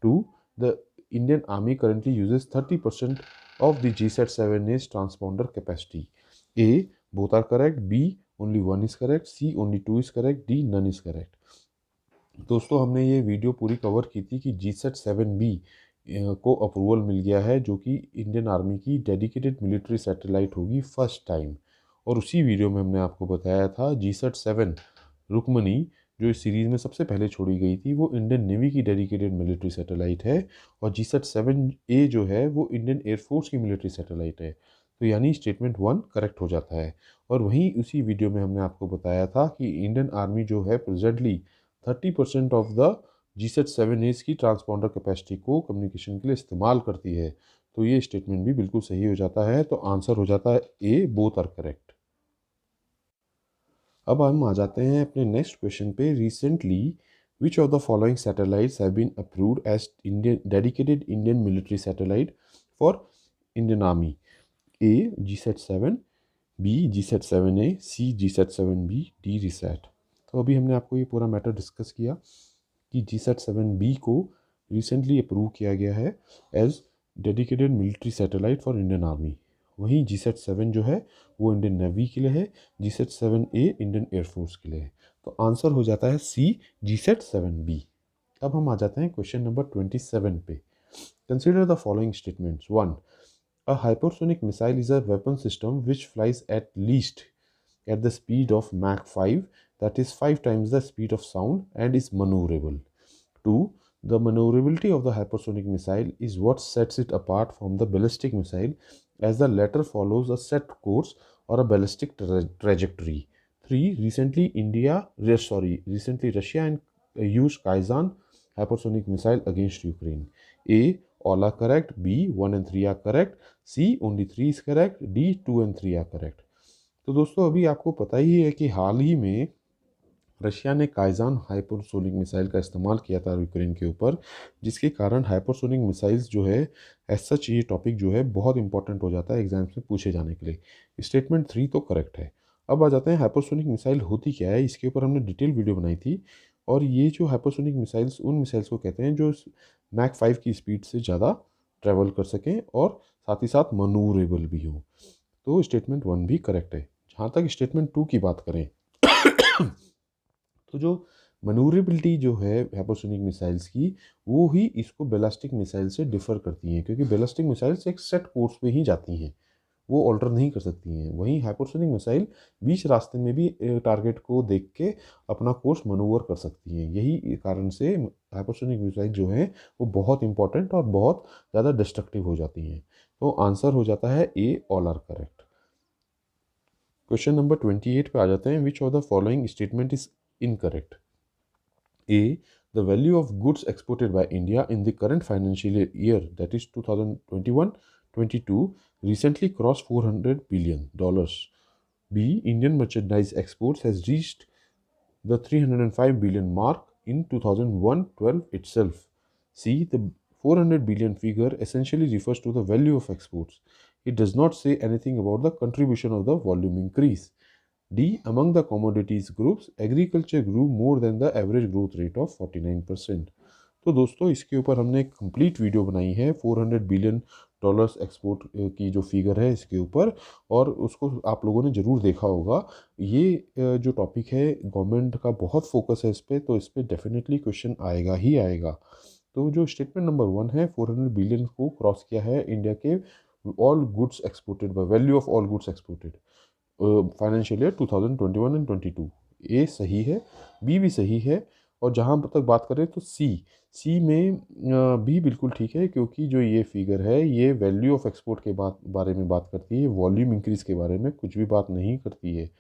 2. The Indian Army currently uses 30% of the GSAT-7A's transponder capacity. A. Both are correct. B. Only one is correct. C. Only two is correct. D. None is correct. दोस्तों हमने ये video पूरी cover की थी कि GSAT-7B को approval मिल गया है, जो कि इंडियन आर्मी की डेडिकेटेड मिलिट्री सैटेलाइट होगी फर्स्ट टाइम। और उसी वीडियो में हमने आपको बताया था GSAT-7 रुकमनी जो इस सीरीज़ में सबसे पहले छोड़ी गई थी, वो इंडियन नेवी की डेडिकेटेड मिलिट्री सैटेलाइट है, और GSAT-7A जो है वो इंडियन एयरफोर्स की मिलिट्री सैटेलाइट है। तो यानी स्टेटमेंट 1 करेक्ट हो जाता है। और वहीं उसी वीडियो में हमने आपको बताया था कि इंडियन आर्मी जो है प्रेजेंटली 30% ऑफ द GSAT-7A की ट्रांसपॉन्डर कैपेसिटी को कम्युनिकेशन के लिए इस्तेमाल करती है। तो ये स्टेटमेंट भी बिल्कुल सही हो जाता है, तो आंसर हो जाता है ए, बोथ आर करेक्ट। अब हम आ जाते हैं अपने नेक्स्ट क्वेश्चन पे। Recently which of the following satellites have been approved as Indian dedicated Indian military satellite for Indian army. A GSAT-7, B GSAT-7A, C GSAT-7B, D RISAT. तो अभी हमने आपको ये पूरा मैटर डिस्कस किया कि GSAT-7B को रिसेंटली अप्रूव किया गया है as dedicated military satellite for Indian army. वहीं GSAT-7 जो है वो इंडियन नेवी के लिए है, GSAT-7A इंडियन एयरफोर्स के लिए है। तो आंसर हो जाता है सी, GSAT-7B। अब हम आ जाते हैं क्वेश्चन नंबर 27 पे। Consider the following statements. 1. A hypersonic missile is a weapon system which flies at least at the speed of Mach 5, that is 5 times the speed of sound, and is maneuverable. 2. The maneuverability of the hypersonic missile is what sets it apart from the ballistic missile, as the latter follows a set course or a ballistic trajectory. 3. Recently Russia used Kaizen hypersonic missile against Ukraine. A. All are correct. B. 1 and 3 are correct. C. Only 3 is correct. D. 2 and 3 are correct. तो दोस्तों अभी आपको पता ही है कि हाल ही में Russia ने काइजान hypersonic missile का इस्तेमाल किया था यूक्रेन के ऊपर, जिसके कारण हाइपरसोनिक मिसाइल्स जो है एज सच ये टॉपिक जो है बहुत इंपॉर्टेंट हो जाता है एग्जाम्स में पूछे जाने के लिए। स्टेटमेंट 3 तो करेक्ट है। अब आ जाते हैं हाइपरसोनिक मिसाइल होती क्या है, इसके ऊपर हमने डिटेल वीडियो बनाई थी। और ये जो हाइपरसोनिक मिसाइल्स उन मिसाइल्स को कहते हैं जो मैक 5 की स्पीड से ज़्यादा ट्रैवल कर सकें और साथ ही साथ मनूवरेबल भी हो। तो स्टेटमेंट 1 भी करेक्ट है। जहाँ तक स्टेटमेंट 2 की बात करें तो जो मनूवरेबिलिटी जो है हाइपरसोनिक मिसाइल्स की, वो ही इसको बैलिस्टिक मिसाइल से डिफ़र करती हैं, क्योंकि बैलिस्टिक मिसाइल्स एक सेट कोर्स पे ही जाती हैं, वो ऑल्टर नहीं कर सकती हैं। वहीं हाइपरसोनिक मिसाइल बीच रास्ते में भी टारगेट को देख के अपना कोर्स मनूवर कर सकती हैं। यही कारण से हाइपरसोनिक मिसाइल जो है वो बहुत इंपॉर्टेंट और बहुत ज़्यादा डिस्ट्रक्टिव हो जाती हैं। तो आंसर हो जाता है A, all are correct. Question number 28 पे आ जाते हैं। Which of the following statement is incorrect. A. The value of goods exported by India in the current financial year, that is 2021-22, recently crossed $400 billion. B. Indian merchandise exports has reached the 305 billion mark in 2001-12 itself. C. The 400 billion figure essentially refers to the value of exports. It does not say anything about the contribution of the volume increase. D. Among the commodities groups, agriculture grew more than the average growth rate of 49%. तो दोस्तों इसके ऊपर हमने एक complete video बनाई है, $400 billion export की जो फिगर है इसके ऊपर, और उसको आप लोगों ने ज़रूर देखा होगा। ये जो टॉपिक है गवर्नमेंट का बहुत फोकस है इस पर, तो इस पर डेफिनेटली क्वेश्चन आएगा ही आएगा। तो जो स्टेटमेंट नंबर 1 है, 400 बिलियन को क्रॉस किया है इंडिया के all goods exported by value of all goods exported financial year 2021 and 22। ए सही है, बी भी सही है, और जहाँ तक बात करें तो सी में भी बिल्कुल ठीक है, क्योंकि जो ये फिगर है ये वैल्यू ऑफ एक्सपोर्ट के बारे में बात करती है, वॉल्यूम इंक्रीज के बारे में कुछ भी बात नहीं करती है।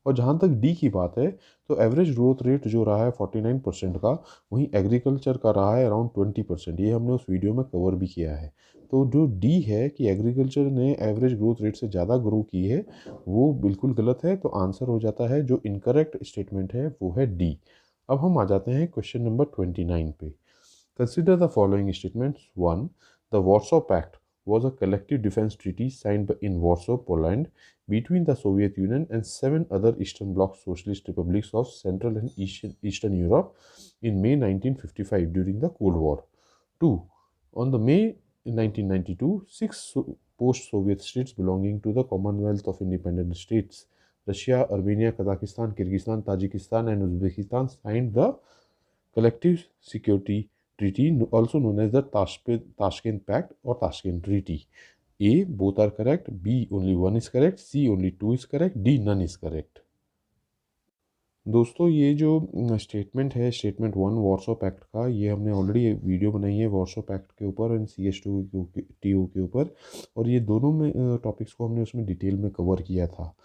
और जहाँ तक डी की बात है, तो एवरेज ग्रोथ रेट जो रहा है 49% का, वहीं एग्रीकल्चर का रहा है अराउंड 20%। ये हमने उस वीडियो में कवर भी किया है। तो जो डी है कि एग्रीकल्चर ने एवरेज ग्रोथ रेट से ज़्यादा ग्रो की है, वो बिल्कुल गलत है। तो आंसर हो जाता है, जो इनकरेक्ट स्टेटमेंट है वो है डी। अब हम आ जाते हैं क्वेश्चन नंबर 29 पे। Consider the following statements. 1. The Warsaw pact was a collective defense treaty signed in Warsaw, Poland, between the Soviet Union and 7 other Eastern Bloc socialist republics of Central and Eastern Europe in May 1955 during the Cold War. 2. On the May 1992, six post-Soviet states belonging to the Commonwealth of Independent States, Russia, Armenia, Kazakhstan, Kyrgyzstan, Tajikistan, and Uzbekistan, signed the Collective Security Treaty, also known as the Tashkent Pact or Tashkent Treaty. A. Both are correct. B. Only one is correct. C. Only two is correct. D. None is correct. दोस्तों ये जो statement है, statement 1 Warsaw pact का, ये हमने already video बनाई है Warsaw pact के ऊपर एंड CH2TO के ऊपर, और ये दोनों में टॉपिक्स को हमने उसमें डिटेल में कवर किया था।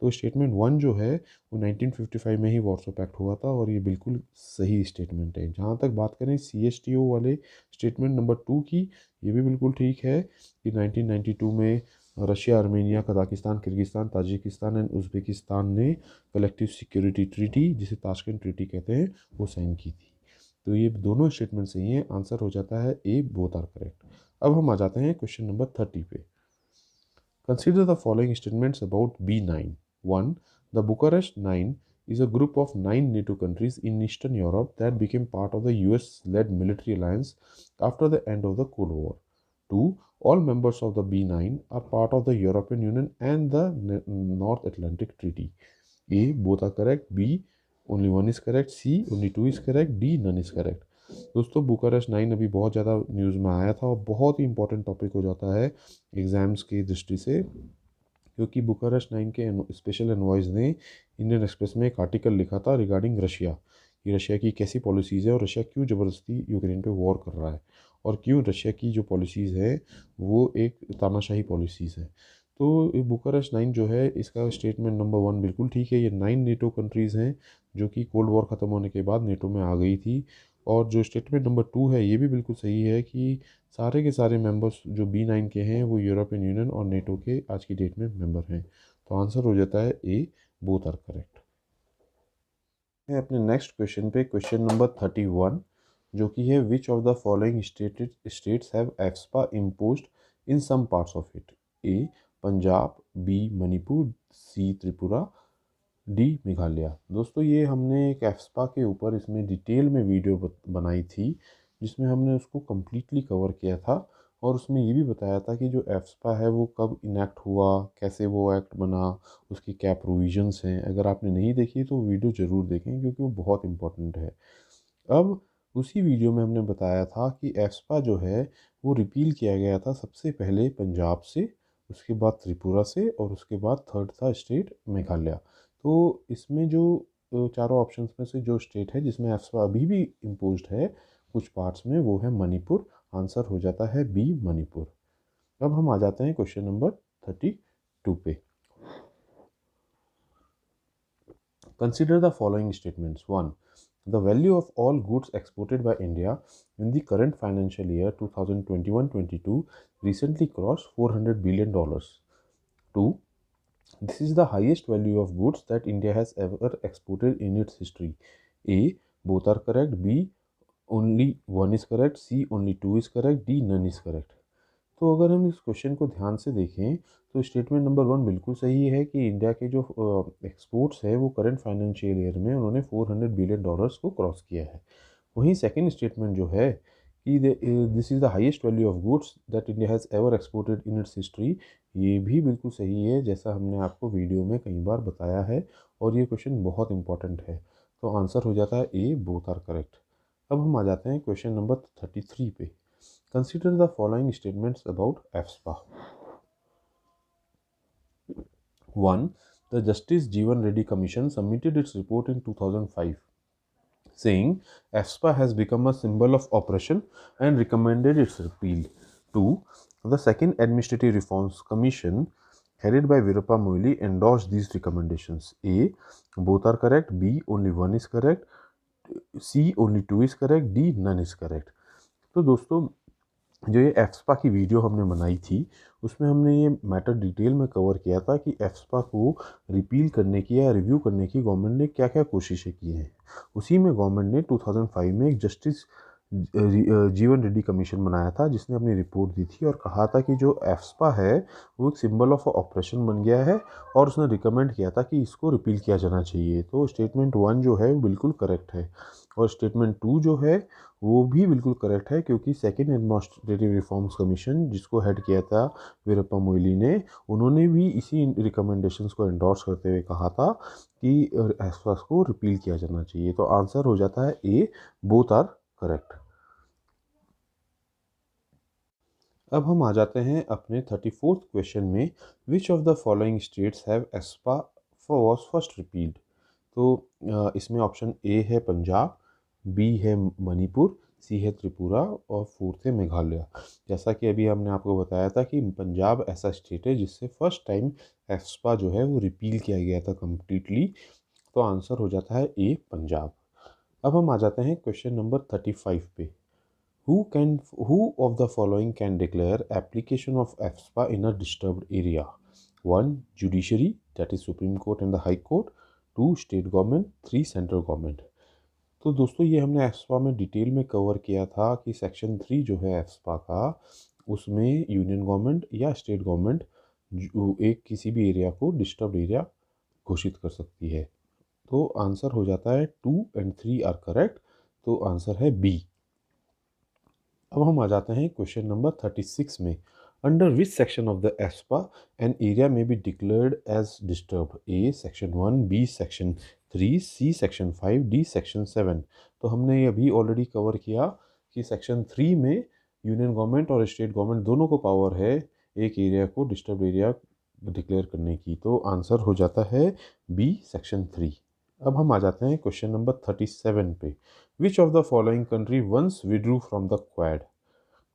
तो स्टेटमेंट 1 जो है वो 1955 में ही वॉर्सो पैक्ट हुआ था, और ये बिल्कुल सही स्टेटमेंट है। जहाँ तक बात करें CH2TO वाले स्टेटमेंट नंबर 2 की, ये भी बिल्कुल ठीक है कि 1992 में Russia, Armenia, Kazakhstan, Kyrgyzstan, Tajikistan and Uzbekistan ने कलेक्टिव सिक्योरिटी ट्रीटी, जिसे ताशकंद ट्रीटी कहते हैं, वो साइन की थी। तो ये दोनों स्टेटमेंट सही हैं। आंसर हो जाता है ए, बोथ आर करेक्ट। अब हम आ जाते हैं क्वेश्चन नंबर 30 पे। Consider the following statements about B9। 1. The Bucharest 9 is a group of 9 NATO countries in Eastern Europe that became part of the US-led military alliance after the end of the Cold War. 2. All members of the B9 are part of the European Union and the North Atlantic Treaty. A. Both are correct. B. Only one is correct. C. Only two is correct. D. None is correct. दोस्तों Bucharest 9 अभी बहुत ज़्यादा news में आया था, और बहुत ही important topic हो जाता है एग्ज़ाम्स की दृष्टि से, क्योंकि बुकारेस्ट 9 के स्पेशल एनवॉइस ने इंडियन एक्सप्रेस में एक आर्टिकल लिखा था रिगार्डिंग रशिया, कि रशिया की कैसी पॉलिसीज़ है और रशिया क्यों ज़बरदस्ती यूक्रेन पे वॉर कर रहा है, और क्यों रशिया की जो पॉलिसीज़ है वो एक तानाशाही पॉलिसीज़ है। तो बुकारेस्ट 9 जो है, इसका स्टेटमेंट नंबर 1 बिल्कुल ठीक है। ये 9 नेटो कंट्रीज़ हैं जो कि कोल्ड वॉर ख़त्म होने के बाद नेटो में आ गई थी। और जो स्टेटमेंट नंबर 2 है, ये भी बिल्कुल सही है कि सारे के सारे मेंबर्स जो B9 के हैं वो यूरोपियन यूनियन और नेटो के आज की डेट में मेंबर हैं। तो आंसर हो जाता है ए, बोथ आर करेक्ट। है अपने नेक्स्ट क्वेश्चन पे, क्वेश्चन नंबर 31, जो कि है which of the following states have AFSPA imposed in some parts of it. A Punjab, B Manipur, C Tripura, D Meghalaya. दोस्तों ये हमने एक एफ्सपा के ऊपर इसमें डिटेल में वीडियो बनाई थी, जिसमें हमने उसको कम्प्लीटली कवर किया था, और उसमें ये भी बताया था कि जो एफ्सपा है वो कब इनेक्ट हुआ, कैसे वो एक्ट बना, उसकी क्या प्रोविजंस हैं। अगर आपने नहीं देखी तो वीडियो ज़रूर देखें, क्योंकि वो बहुत इंपॉर्टेंट है। अब उसी वीडियो में हमने बताया था कि एफ्सपा जो है वो रिपील किया गया था सबसे पहले पंजाब से, उसके बाद त्रिपुरा से, और उसके बाद थर्ड था स्टेट मेघालय। तो इसमें जो चारों ऑप्शंस में से जो स्टेट है जिसमें एफ्सपा अभी भी इम्पोज्ड है कुछ पार्ट्स में, वो है मणिपुर। आंसर हो जाता है बी, मणिपुर। अब हम आ जाते हैं क्वेश्चन नंबर 32 पे। Consider the following statements. 1. The value of all goods exported by India in the current financial year 2021-22 recently crossed $400 billion. 2. This is the highest value of goods that India has ever exported in its history. A. Both are correct. B. Only one is correct. C. Only two is correct. D. None is correct. तो अगर हम इस question को ध्यान से देखें तो statement number 1 बिल्कुल सही है कि इंडिया के जो एक्सपोर्ट्स है वो करंट फाइनेंशियल ईयर में उन्होंने $400 बिलियन को क्रॉस किया है। वहीं सेकेंड स्टेटमेंट जो है कि this is the highest value of goods that India has ever exported in its history, ये भी बिल्कुल सही है, जैसा हमने आपको वीडियो में कई बार बताया है, और ये क्वेश्चन बहुत इंपॉर्टेंट है। तो आंसर हो जाता है ए, बोथ आर करेक्ट। अब हम आ जाते हैं क्वेश्चन नंबर 33 पे। Consider the following statements about AFSPA. 1. The Justice Jeevan Reddy Commission submitted its report in 2005, saying AFSPA has become a symbol of oppression and recommended its repeal. 2. The Second Administrative Reforms Commission, headed by Viruppa Moily, endorsed these recommendations. A. Both are correct. B. Only one is correct. C. Only two is correct. D. None is correct. तो दोस्तों, जो ये एफ्सपा की video हमने बनाई थी, उसमें हमने ये मैटर डिटेल में कवर किया था कि एफ्सपा को रिपील करने की या रिव्यू करने की गवर्नमेंट ने क्या क्या कोशिशें की हैं। उसी में गवर्नमेंट ने 2005 में एक जस्टिस जीवन रेड्डी कमीशन बनाया था, जिसने अपनी रिपोर्ट दी थी और कहा था कि जो एफ्सपा है वो एक सिंबल ऑफ ऑपरेशन बन गया है, और उसने रिकमेंड किया था कि इसको रिपील किया जाना चाहिए। तो स्टेटमेंट 1 जो है वो बिल्कुल करेक्ट है, और स्टेटमेंट 2 जो है वो भी बिल्कुल करेक्ट है, क्योंकि सेकेंड एडमिनिस्ट्रेटिव रिफॉर्म्स कमीशन, जिसको हेड किया था वीरप्पा मोइली ने, उन्होंने भी इसी रिकमेंडेशंस को एंडोर्स करते हुए कहा था कि एफएस को रिपील किया जाना चाहिए। तो आंसर हो जाता है ए, बोथ आर करेक्ट। अब हम आ जाते हैं अपने 34th क्वेश्चन में। Which of the following states have AFSPA was first repealed. तो इसमें ऑप्शन ए है पंजाब, बी है मणिपुर, सी है त्रिपुरा, और फोर्थ है मेघालय। जैसा कि अभी हमने आपको बताया था कि पंजाब ऐसा स्टेट है जिससे फर्स्ट टाइम एस्पा जो है वो रिपील किया गया था कम्प्लीटली। तो आंसर हो जाता है ए, पंजाब। अब हम आ जाते हैं क्वेश्चन नंबर 35 पे। Who of the following can declare application of AFSPA in a disturbed area? 1. Judiciary, that is Supreme Court and the High Court. 2. State government. 3. Central government. तो दोस्तों, ये हमने एफ्सपा में डिटेल में कवर किया था कि सेक्शन 3 जो है एफ्सपा का, उसमें यूनियन गवर्नमेंट या स्टेट गवर्नमेंट एक किसी भी एरिया को डिस्टर्ब एरिया घोषित कर सकती है। तो आंसर हो जाता है 2 and 3 आर करेक्ट। तो आंसर है बी। अब हम आ जाते हैं क्वेश्चन नंबर 36 में। Under which section of the AFSPA an area में be declared as disturb. A section 1, B section 3, C section 5, D section 7। तो हमने ये अभी ऑलरेडी कवर किया कि सेक्शन 3 में यूनियन गवर्नमेंट और स्टेट गवर्नमेंट दोनों को पावर है एक एरिया को डिस्टर्ब एरिया डिक्लेयर करने की। तो आंसर हो जाता है बी, सेक्शन 3। अब हम आ जाते हैं क्वेश्चन नंबर 37 पे। Which of the following country once withdrew from the Quad.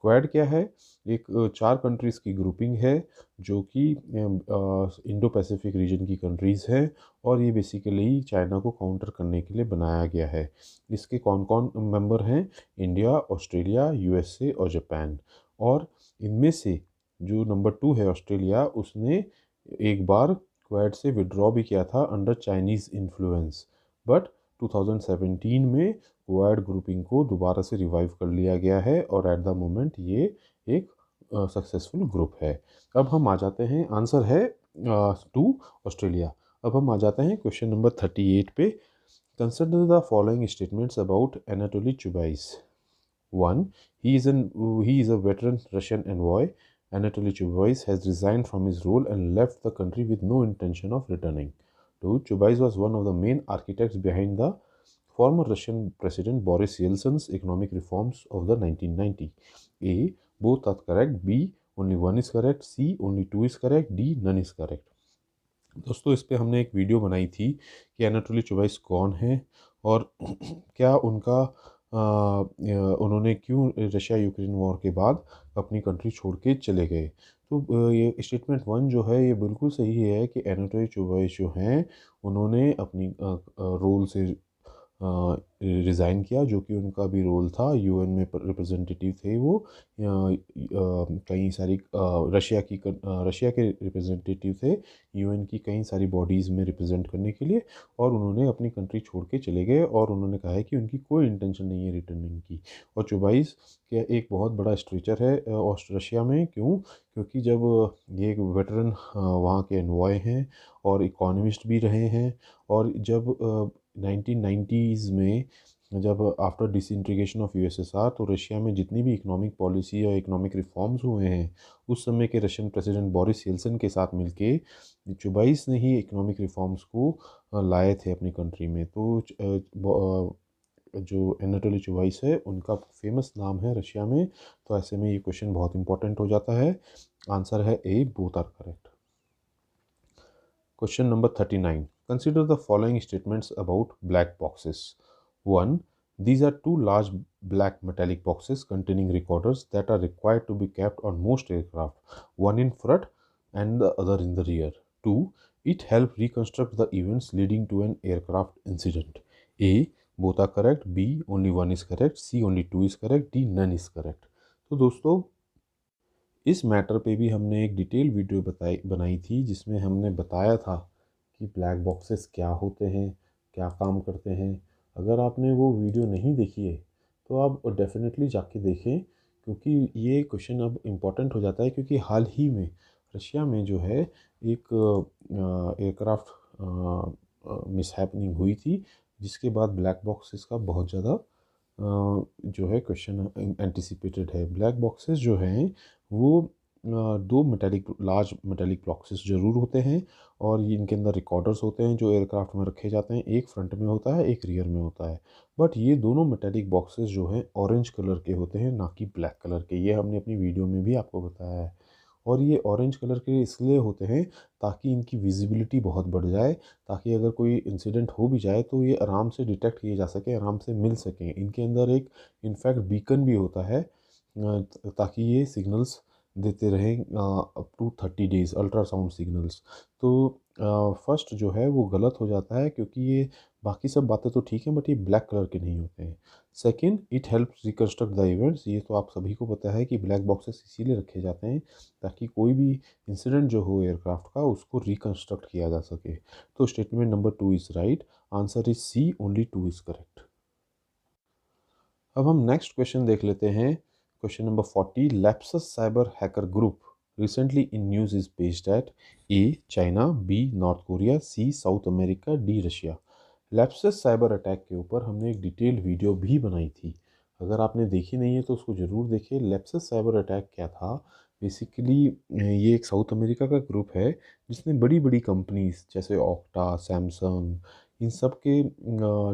Quad क्या है? एक 4 कंट्रीज़ की ग्रुपिंग है जो कि इंडो पैसिफिक रीजन की कंट्रीज़ है, और ये बेसिकली चाइना को काउंटर करने के लिए बनाया गया है। इसके कौन कौन मेंबर हैं? इंडिया, ऑस्ट्रेलिया, यूएसए और जापान। और इनमें से जो नंबर 2 है ऑस्ट्रेलिया, उसने एक बार क्वाड से विड्रॉ भी किया था अंडर चाइनीज़ इन्फ्लुएंस, बट 2017 में क्वाड ग्रुपिंग को दोबारा से रिवाइव कर लिया गया है, और एट द मोमेंट ये एक सक्सेसफुल ग्रुप है। अब हम आ जाते हैं, आंसर है 2, ऑस्ट्रेलिया। अब हम आ जाते हैं क्वेश्चन नंबर 38 पे। Consider the following statements about Anatoly Chubais. 1. He is a veteran Russian envoy. Anatoly Chubais has resigned from his role and left the country with no intention of returning. 2. Chubais was one of the main architects behind the former Russian President Boris Yeltsin's economic reforms of the 1990. A. Both are correct. B. Only one is correct. C. Only two is correct. D. None is correct. दोस्तों, इस पे हमने एक video बनाई थी कि Anatoly चुबाइस कौन है और क्या उनका उन्होंने क्यों रशिया यूक्रेन वॉर के बाद अपनी कंट्री छोड़ के चले गए। तो ये स्टेटमेंट 1 जो है ये बिल्कुल सही है कि एनाटोली चुबाइस जो हैं उन्होंने अपनी रोल से रिज़ाइन किया, जो कि उनका भी रोल था। यूएन में रिप्रेजेंटेटिव थे वो, कई सारी रशिया के रिप्रेजेंटेटिव थे यूएन की कई सारी बॉडीज़ में रिप्रेजेंट करने के लिए, और उन्होंने अपनी कंट्री छोड़ के चले गए, और उन्होंने कहा है कि उनकी कोई इंटेंशन नहीं है रिटर्निंग की। और चुबाइस का एक बहुत बड़ा स्ट्रेचर है रशिया में। क्यों? क्योंकि जब ये एक वेटरन वहाँ के एनवॉय हैं और इकोनॉमिस्ट भी रहे हैं, और जब 1990s में जब आफ्टर डिसइंटीग्रेशन ऑफ यूएसएसआर, तो रशिया में जितनी भी इकोनॉमिक पॉलिसी और इकोनॉमिक रिफॉर्म्स हुए हैं, उस समय के रशियन प्रेसिडेंट बोरिस येल्सिन के साथ मिलके चुबाइस ने ही इकोनॉमिक रिफॉर्म्स को लाए थे अपनी कंट्री में। तो जो एनाटोली चुबाइस है, उनका फेमस नाम है रशिया में। तो ऐसे में ये क्वेश्चन बहुत इंपॉर्टेंट हो जाता है। आंसर है A, both are correct. Question number 39. Consider the following statements about black boxes. 1. These are two large black metallic boxes containing recorders that are required to be kept on most aircraft, one in front and the other in the rear. 2. It helps reconstruct the events leading to an aircraft incident. A. Both are correct. B. Only one is correct. C. Only two is correct. D. None is correct. तो दोस्तों, इस matter पे भी हमने एक detail video बनाई थी, जिसमें हमने बताया था कि ब्लैक बॉक्सेस क्या होते हैं, क्या काम करते हैं। अगर आपने वो वीडियो नहीं देखी है तो आप डेफिनेटली जाके देखें, क्योंकि ये क्वेश्चन अब इम्पॉर्टेंट हो जाता है, क्योंकि हाल ही में रशिया में जो है एक एयरक्राफ्ट मिसहैपनिंग हुई थी, जिसके बाद ब्लैक बॉक्सेस का बहुत ज़्यादा जो है क्वेश्चन एंटिसिपेटेड है। ब्लैक बॉक्सेस जो हैं वो दो लार्ज मेटेलिक बॉक्सेस ज़रूर होते हैं, और ये इनके अंदर रिकॉर्डर्स होते हैं जो एयरक्राफ्ट में रखे जाते हैं। एक फ्रंट में होता है, एक रियर में होता है। बट ये दोनों मेटेलिक बॉक्सेस जो हैं ऑरेंज कलर के होते हैं, ना कि ब्लैक कलर के। ये हमने अपनी वीडियो में भी आपको बताया है। और ये ऑरेंज कलर के इसलिए होते हैं ताकि इनकी विजिबिलिटी बहुत बढ़ जाए, ताकि अगर कोई इंसिडेंट हो भी जाए तो ये आराम से डिटेक्ट किए जा सके, आराम से मिल सकें। इनके अंदर एक इनफैक्ट बीकन भी होता है, ताकि ये सिग्नल्स देते रहें up to 30 days, ultrasound signals. तो फर्स्ट जो है वो गलत हो जाता है, क्योंकि ये बाकी सब बातें तो ठीक हैं, बट ये ब्लैक कलर के नहीं होते हैं। Second, it helps reconstruct the events. ये तो आप सभी को पता है कि ब्लैक बॉक्सेस इसीलिए रखे जाते हैं ताकि कोई भी इंसिडेंट जो हो एयरक्राफ्ट का, उसको रिकंस्ट्रक्ट किया जा सके। तो statement number 2 is right. Answer is C, only 2 is correct. अब हम नेक्स्ट क्वेश्चन देख लेते हैं। Question number 40. Lapsus cyber hacker group recently in news is based at A. China, B. North Korea, C. South America, D. Russia. Lapsus cyber attack के ऊपर हमने एक detail video भी बनाई थी। अगर आपने देखी नहीं है तो उसको ज़रूर देखिए। लैप्सस साइबर अटैक क्या था? बेसिकली ये एक साउथ अमेरिका का ग्रुप है, जिसने बड़ी बड़ी कंपनीज जैसे ऑक्टा, सैमसंग, इन सब के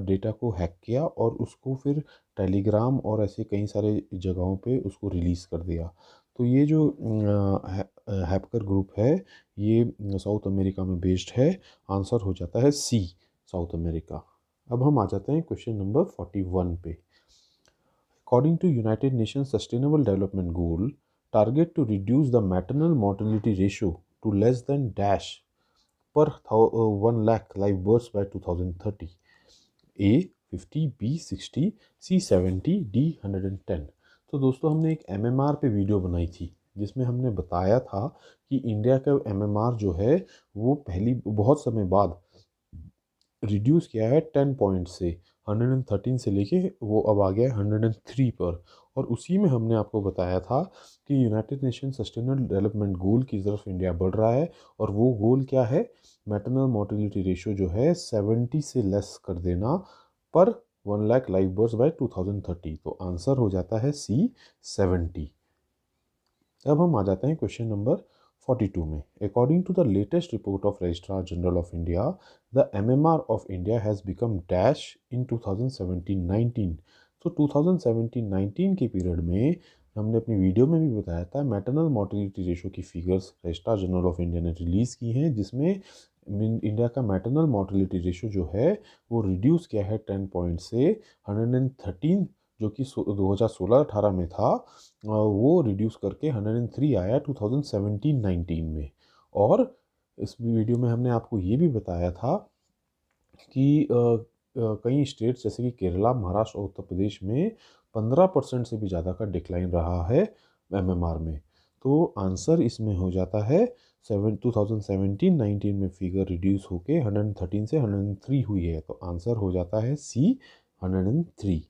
डेटा को हैक किया और उसको फिर टेलीग्राम और ऐसे कई सारे जगहों पे उसको रिलीज़ कर दिया। तो ये जो हैकर ग्रुप है, ये साउथ अमेरिका में बेस्ड है। आंसर हो जाता है सी, साउथ अमेरिका। अब हम आ जाते हैं क्वेश्चन नंबर 41 पे। According to United Nation sustainable development goal, target to reduce the maternal mortality ratio to less than dash per 1 lakh live births by 2030. A 50, B 60, C 70, D 110। तो दोस्तों, हमने एक MMR पे वीडियो बनाई थी, जिसमें हमने बताया था कि इंडिया का MMR जो है वो पहली बहुत समय बाद रिड्यूस किया है 10 पॉइंट से। 113 से लेके वो अब आ गया है 103 पर। और उसी में हमने आपको बताया था कि यूनाइटेड नेशन सस्टेनेबल डेवलपमेंट गोल की तरफ इंडिया बढ़ रहा है। और वो गोल क्या है? मैटरनल मोर्टेलिटी रेशो जो है 70 से लेस कर देना पर 1 लाख लाइव बर्ड्स बाय 2030। तो आंसर हो जाता है सी, 70। अब हम आ जाते हैं क्वेश्चन नंबर 42 में। According to the latest report of registrar general of India, the MMR of India has become dash in 2017-19। तो 2017-19 के पीरियड में हमने अपनी वीडियो में भी बताया था, मैटरनल मोर्टेलिटी रेशो की figures registrar general of India ने रिलीज़ की हैं, जिसमें इंडिया का मैटरनल मोर्टेलिटी रेशो जो है वो रिड्यूस किया है 10 पॉइंट से 113, जो कि 2016-18 में था, वो रिड्यूस करके 103 आया 2017-19 में। और इस वीडियो में हमने आपको ये भी बताया था कि कई स्टेट्स जैसे कि केरला, महाराष्ट्र और उत्तर प्रदेश में 15% से भी ज़्यादा का डिक्लाइन रहा है MMR में। तो आंसर इसमें हो जाता है 2017-19 में फिगर रिड्यूस होके 113 से 103 हुई है। तो आंसर हो जाता है सी, 103।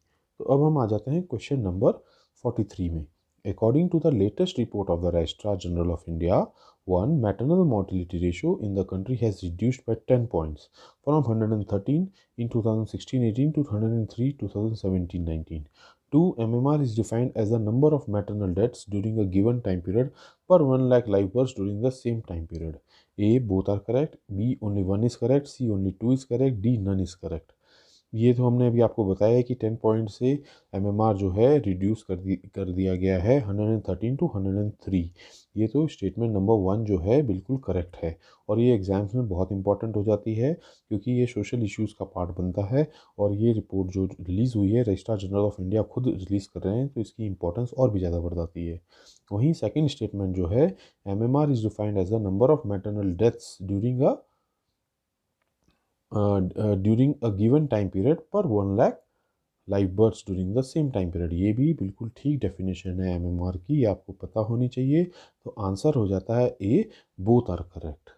तो अब हम आ जाते हैं क्वेश्चन नंबर 43 में। According to the latest report of the Registrar General of India, one maternal mortality ratio in the country has reduced by 10 points from 113 in 2016-18 to 103 2017-19. 2. MMR is defined as the number of maternal deaths during a given time period per 1 lakh live births during the same time period. A. Both are correct. B. Only one is correct. C. Only two is correct. D. None is correct. ये तो हमने अभी आपको बताया है कि 10 point से MMR जो है रिड्यूस कर दिया गया है 113 टू 103। ये तो स्टेटमेंट नंबर 1 जो है बिल्कुल करेक्ट है और ये एग्ज़ाम्स में बहुत इंपॉर्टेंट हो जाती है क्योंकि ये सोशल इश्यूज़ का पार्ट बनता है और ये रिपोर्ट जो रिलीज़ हुई है रजिस्ट्रार जनरल ऑफ इंडिया खुद रिलीज़ कर रहे हैं तो इसकी इंपॉर्टेंस और भी ज़्यादा बढ़ जाती है। वहीं सेकेंड स्टेटमेंट जो है MMR is defined as the number of maternal deaths during a given time period per 1 lakh live births during the same time period. ये भी बिल्कुल ठीक डेफिनेशन है एमएमआर की, ये आपको पता होनी चाहिए। तो आंसर हो जाता है ए, बोथ आर करेक्ट।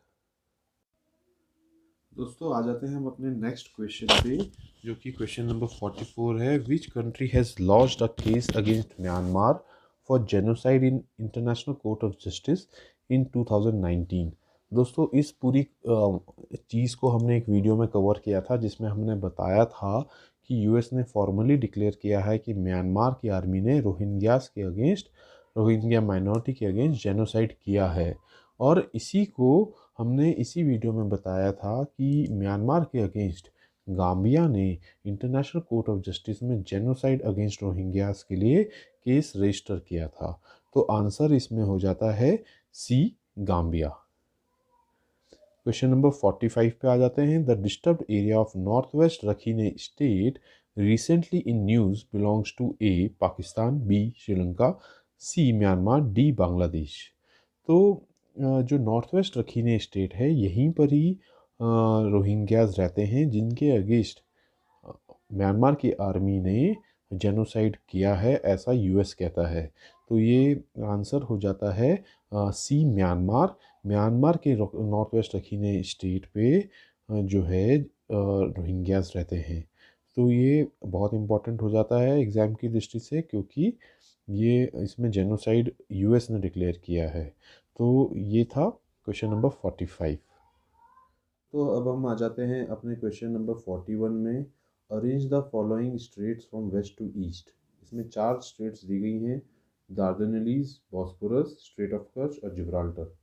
दोस्तों आ जाते हैं हम अपने नेक्स्ट क्वेश्चन पे जो कि क्वेश्चन नंबर 44 है। विच country has launched a case against Myanmar for genocide in international court of justice in 2019। दोस्तों इस पूरी चीज़ को हमने एक वीडियो में कवर किया था जिसमें हमने बताया था कि यूएस ने फॉर्मली डिक्लेयर किया है कि म्यांमार की आर्मी ने रोहिंग्या माइनॉरिटी के अगेंस्ट जेनोसाइड किया है। और इसी को हमने इसी वीडियो में बताया था कि म्यांमार के अगेंस्ट गाम्बिया ने इंटरनेशनल कोर्ट ऑफ जस्टिस में जेनोसाइड अगेंस्ट रोहिंग्यास के लिए केस रजिस्टर किया था। तो आंसर इसमें हो जाता है सी, गाम्बिया। क्वेश्चन नंबर 45 पे आ जाते हैं। The disturbed area of north west Rakhine state recently in news belongs to A, Pakistan, B, Sri Lanka, C, Myanmar, D, Bangladesh. तो जो नॉर्थ वेस्ट रखीने स्टेट है यहीं पर ही रोहिंग्याज रहते हैं जिनके अगेंस्ट म्यांमार की आर्मी ने जेनोसाइड किया है, ऐसा यूएस कहता है। तो ये आंसर हो जाता है सी, म्यांमार। म्यांमार के नॉर्थ वेस्ट रखीने स्टेट पे जो है रोहिंग्यास रहते हैं। तो ये बहुत इम्पोर्टेंट हो जाता है एग्ज़ाम की दृष्टि से क्योंकि ये इसमें जेनोसाइड यूएस ने डिक्लेयर किया है। तो ये था क्वेश्चन नंबर 45। तो अब हम आ जाते हैं अपने क्वेश्चन नंबर 41 में। Arrange the following straits from west to east. इसमें 4 स्ट्रेट्स दी गई हैं, Dardanelles, Bosphorus, strait of Kerch और जिब्राल्टर।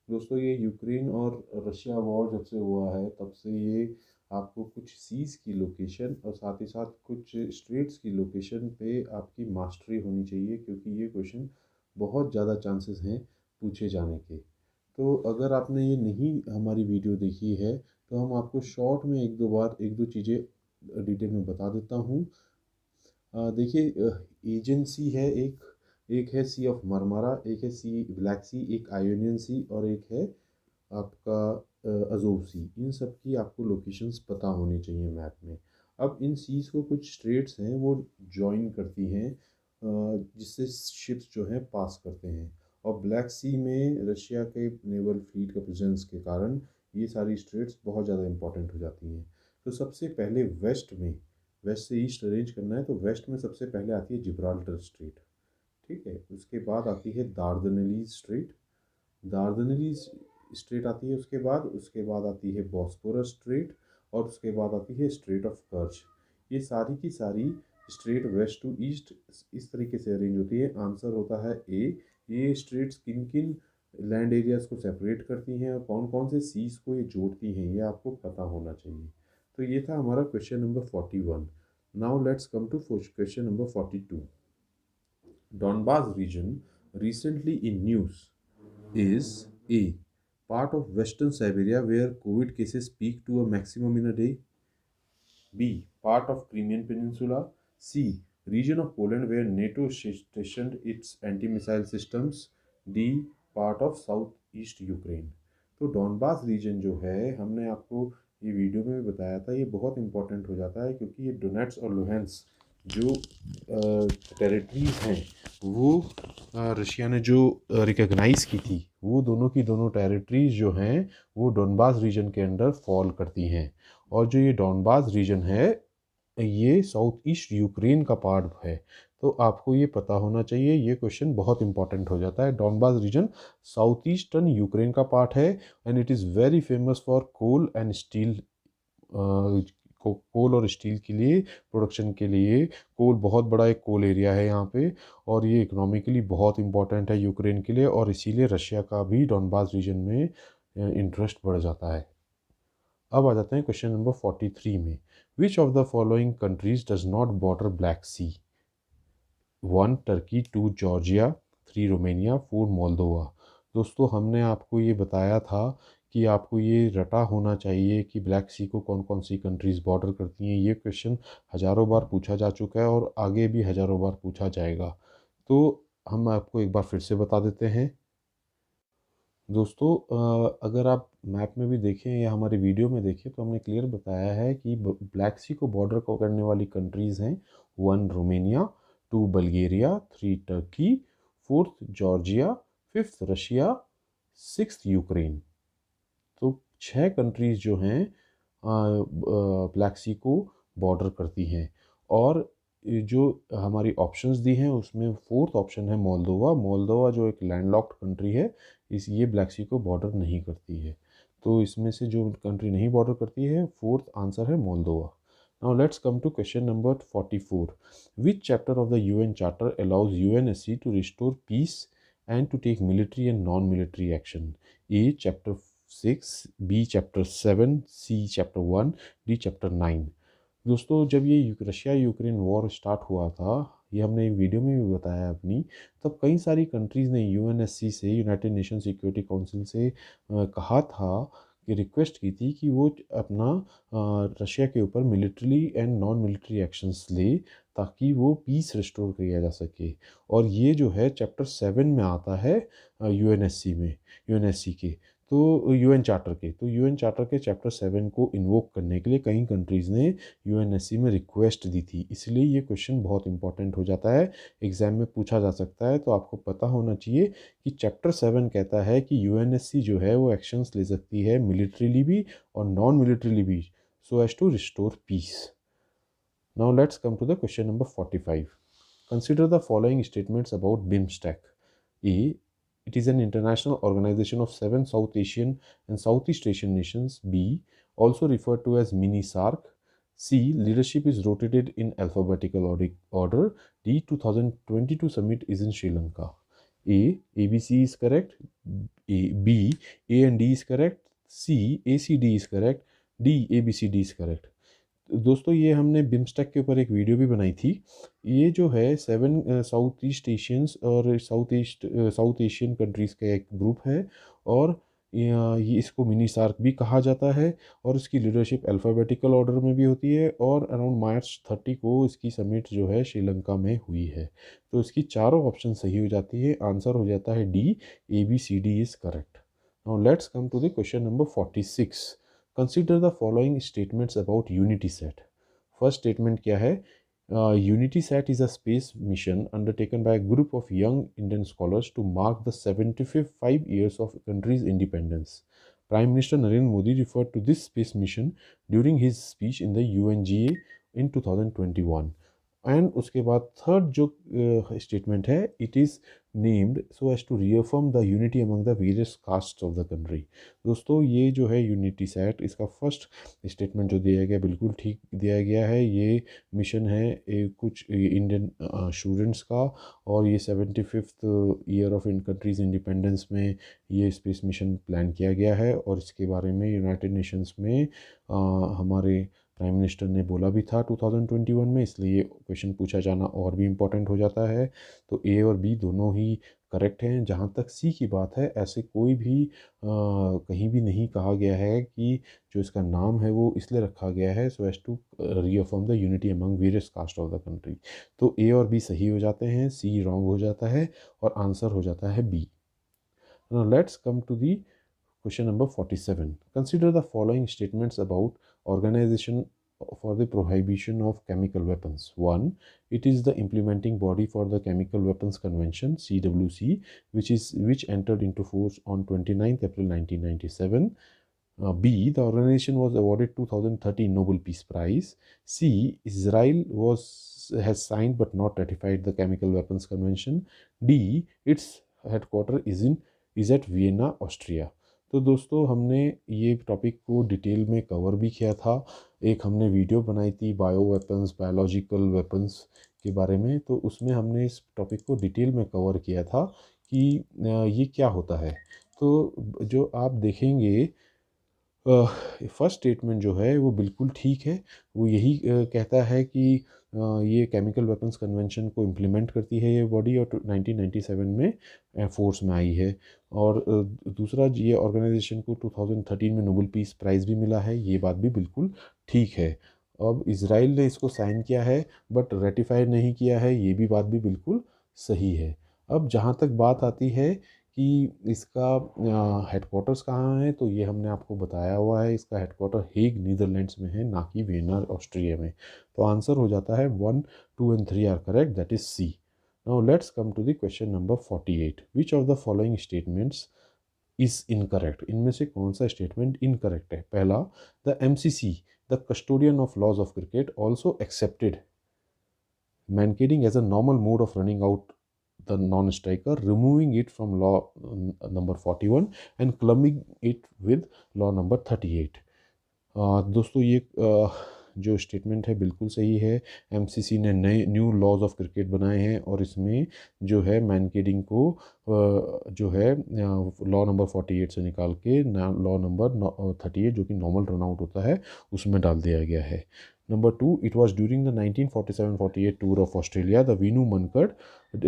दोस्तों ये यूक्रेन और रशिया वॉर जब से हुआ है तब से ये आपको कुछ सीज़ की लोकेशन और साथ ही साथ कुछ स्ट्रेट्स की लोकेशन पे आपकी मास्टरी होनी चाहिए क्योंकि ये क्वेश्चन बहुत ज़्यादा चांसेस हैं पूछे जाने के। तो अगर आपने ये नहीं हमारी वीडियो देखी है तो हम आपको शॉर्ट में एक दो चीज़ें डिटेल में बता देता हूँ। देखिए एजेंसी है, एक है सी ऑफ मरमरा, एक है सी ब्लैक सी, एक आयोनियन सी और एक है आपका अजोव सी। इन सब की आपको लोकेशंस पता होनी चाहिए मैप में। अब इन सीज़ को कुछ स्ट्रेट्स हैं वो जॉइन करती हैं जिससे शिप्स जो हैं पास करते हैं और ब्लैक सी में रशिया के नेवल फ्लीट का प्रेजेंस के कारण ये सारी स्ट्रेट्स बहुत ज़्यादा इंपॉर्टेंट हो जाती हैं। तो सबसे पहले वेस्ट से ईस्ट अरेंज करना है तो वेस्ट में सबसे पहले आती है जिब्राल्टर स्ट्रेट, ठीक है। उसके बाद आती है दार्दानेलीज स्ट्रेट आती है। उसके बाद आती है बॉस्फोरस स्ट्रेट और उसके बाद आती है स्ट्रेट ऑफ कर्च। ये सारी की सारी स्ट्रेट वेस्ट टू ईस्ट इस तरीके से अरेंज होती है। आंसर होता है ए। ये स्ट्रेट्स किन किन लैंड एरियाज़ को सेपरेट करती हैं और कौन कौन से सीज़ को ये जोड़ती हैं ये आपको पता होना चाहिए। तो ये था हमारा question number 41। Now let's come to question number 42। Donbas region recently in news is A, part of Western Siberia where COVID cases peak to a maximum in a day. B, part of Crimean Peninsula. C, region of Poland where NATO stationed its anti-missile systems. D, part of Southeast Ukraine. तो Donbas reason जो है हमने आपको ये video में भी बताया था, ये बहुत इंपॉर्टेंट हो जाता है क्योंकि ये डोनेट्स और लुहांस्क जो टेरिटरीज़ हैं वो रशिया ने जो रिकॉग्नाइज़ की थी वो दोनों की दोनों टेरिटरीज़ जो हैं वो डॉनबास रीजन के अंडर फॉल करती हैं। और जो ये डॉनबास रीजन है ये साउथ ईस्ट यूक्रेन का पार्ट है। तो आपको ये पता होना चाहिए, ये क्वेश्चन बहुत इंपॉर्टेंट हो जाता है। Donbas region south eastern Ukraine का पार्ट है and it is very famous for coal and steel. Coal और स्टील के लिए प्रोडक्शन के लिए कोल बहुत बड़ा एक कोल एरिया है यहाँ पे, और ये इकोनॉमिकली बहुत इंपॉर्टेंट है यूक्रेन के लिए, और इसीलिए रशिया का भी डॉनबास रीजन में इंटरेस्ट बढ़ जाता है। अब आ जाते हैं क्वेश्चन नंबर 43 में। Which of the following countries does not border Black Sea? 1 Turkey, 2 Georgia, 3 Romania, 4 Moldova. दोस्तों हमने आपको ये बताया था कि आपको ये रटा होना चाहिए कि ब्लैक सी को कौन कौन सी कंट्रीज़ बॉर्डर करती हैं। ये क्वेश्चन हज़ारों बार पूछा जा चुका है और आगे भी हज़ारों बार पूछा जाएगा। तो हम आपको एक बार फिर से बता देते हैं। दोस्तों अगर आप मैप में भी देखें या हमारी वीडियो में देखें तो हमने क्लियर बताया है कि ब्लैक सी को बॉर्डर को करने वाली कंट्रीज़ हैं 1 Romania, 2 Bulgaria, 3 Turkey, 4th Georgia, 5th Russia, 6th Ukraine. तो 6 कंट्रीज़ जो हैं ब्लैक सी को बॉर्डर करती हैं। और ये जो हमारी ऑप्शंस दी हैं उसमें 4th ऑप्शन है मोल्दोवा। मोल्दोवा जो एक लैंडलॉक्ड कंट्री है, इस ये ब्लैक सी को बॉर्डर नहीं करती है। तो इसमें से जो कंट्री नहीं बॉर्डर करती है, 4th आंसर है Moldova. Now let's come to question number 44। Which chapter of the UN charter allows UNSC to restore peace and to take military and non military action? A chapter 6, B chapter 7, C chapter 1, D chapter 9। दोस्तों जब ये Russia Ukraine war start हुआ था, ये हमने एक video में भी बताया अपनी, तब कई सारी कंट्रीज़ ने यूएनएससी से, यूनाइटेड नेशन सिक्योरिटी काउंसिल से कहा था कि रिक्वेस्ट की थी कि वो अपना रशिया के ऊपर military and non military actions ले ताकि वो पीस रिस्टोर किया जा सके। और ये जो है चैप्टर 7 में आता है यूएनएससी के, तो यूएन चार्टर के, तो यूएन चार्टर के चैप्टर 7 को इन्वोक करने के लिए कई कंट्रीज़ ने यूएनएससी में रिक्वेस्ट दी थी। इसलिए ये क्वेश्चन बहुत इंपॉर्टेंट हो जाता है, एग्जाम में पूछा जा सकता है। तो आपको पता होना चाहिए कि चैप्टर 7 कहता है कि यूएनएससी जो है वो एक्शंस ले सकती है मिलिट्रीली भी और नॉन मिलिट्रीली भी, so as to restore peace. Now let's come to the question number 45। Consider the following statements about BIMSTEC. A, it is an international organization of 7 South Asian and Southeast Asian nations. B, also referred to as mini SARC. C, leadership is rotated in alphabetical order. D, 2022 summit is in Sri Lanka. A, ABC is correct. B, A and D is correct. C, ACD is correct. D, ABCD is correct. दोस्तों ये हमने BIMSTEC के ऊपर एक video भी बनाई थी। ये जो है 7 साउथ ईस्ट एशियंस और साउथ एशियन कंट्रीज़ का एक ग्रुप है, और ये इसको मिनी सार्क भी कहा जाता है, और इसकी लीडरशिप अल्फ़ाबेटिकल ऑर्डर में भी होती है, और अराउंड मार्च 30 को इसकी समिट जो है श्रीलंका में हुई है। तो इसकी चारों ऑप्शन सही हो जाती है, आंसर हो जाता है D, ABCD is correct. Now let's come to the question number 46। Consider the following statements about UnitySat. First statement क्या है? UnitySat is a space mission undertaken by a group of young Indian scholars to mark the 75 years of country's independence. Prime Minister Narendra Modi referred to this space mission during his speech in the UNGA in 2021. And उसके बाद third जो statement है, it is named so as to reaffirm the unity among the various caste of the country. दोस्तों ये जो है unity set, इसका first statement जो दिया गया बिल्कुल ठीक दिया गया है। ये मिशन है कुछ इंडियन स्टूडेंट्स का, और ये 75th year of in countries independence में ये स्पेस मिशन प्लान किया गया है। और इसके बारे में यूनाइटेड नेशंस में हमारे प्राइम मिनिस्टर ने बोला भी था 2021 में, इसलिए क्वेश्चन पूछा जाना और भी इम्पोर्टेंट हो जाता है। तो ए और बी दोनों ही करेक्ट हैं। जहाँ तक सी की बात है, ऐसे कोई भी कहीं भी नहीं कहा गया है कि जो इसका नाम है वो इसलिए रखा गया है so as to reaffirm the unity among various caste of the country. तो ए और बी सही हो जाते हैं, सी रॉन्ग हो जाता है, और आंसर हो जाता है B. Now let's come to the Question number 47. Consider the following statements about Organization for the Prohibition of Chemical Weapons. 1. It is the implementing body for the Chemical Weapons Convention (CWC), which entered into force on 29th April 1997. B. The organization was awarded 2013 Nobel Peace Prize. C. Israel has signed but not ratified the Chemical Weapons Convention. D. Its headquarter is at Vienna, Austria. तो दोस्तों हमने ये topic को detail में cover भी किया था। एक हमने वीडियो बनाई थी बायो वेपन्स, बायोलॉजिकल वेपन्स के बारे में, तो उसमें हमने इस टॉपिक को डिटेल में कवर किया था कि ये क्या होता है। तो जो आप देखेंगे फर्स्ट स्टेटमेंट जो है वो बिल्कुल ठीक है। वो यही कहता है कि ये केमिकल वेपन्स कन्वेंशन को इम्प्लीमेंट करती है ये बॉडी, और 1997 में फोर्स में आई है। और दूसरा, ये ऑर्गेनाइजेशन को 2013 में नोबेल पीस प्राइज़ भी मिला है, ये बात भी बिल्कुल ठीक है। अब इसराइल ने इसको साइन किया है बट रेटिफाई नहीं किया है, ये भी बात भी बिल्कुल सही है। अब जहाँ तक बात आती है कि इसका हेडक्वार्टर्स कहाँ है, तो ये हमने आपको बताया हुआ है। इसका हेडक्वार्टर हेग नीदरलैंड्स में है, ना कि वियना ऑस्ट्रिया में। तो आंसर हो जाता है 1, 2 and 3 are correct, that is C. Now let's come to the question number 48। Which of the following statements is incorrect? इनमें से कौन सा स्टेटमेंट इनकरेक्ट है? पहला, the MCC, the custodian of laws of cricket, also accepted mankading as a normal mode of running out the non-striker, removing it from law number 41 and clubbing it with law number 38। दोस्तों ये जो statement है बिल्कुल सही है। MCC ने नए new laws of cricket बनाए हैं और इसमें जो है मैनकेडिंग को जो है लॉ नंबर 48 से निकाल के लॉ नंबर 38 जो कि नॉर्मल रनआउट होता है उसमें डाल दिया गया है। Number 2, it was during the 1947-48 tour of Australia, the Vinu Mankad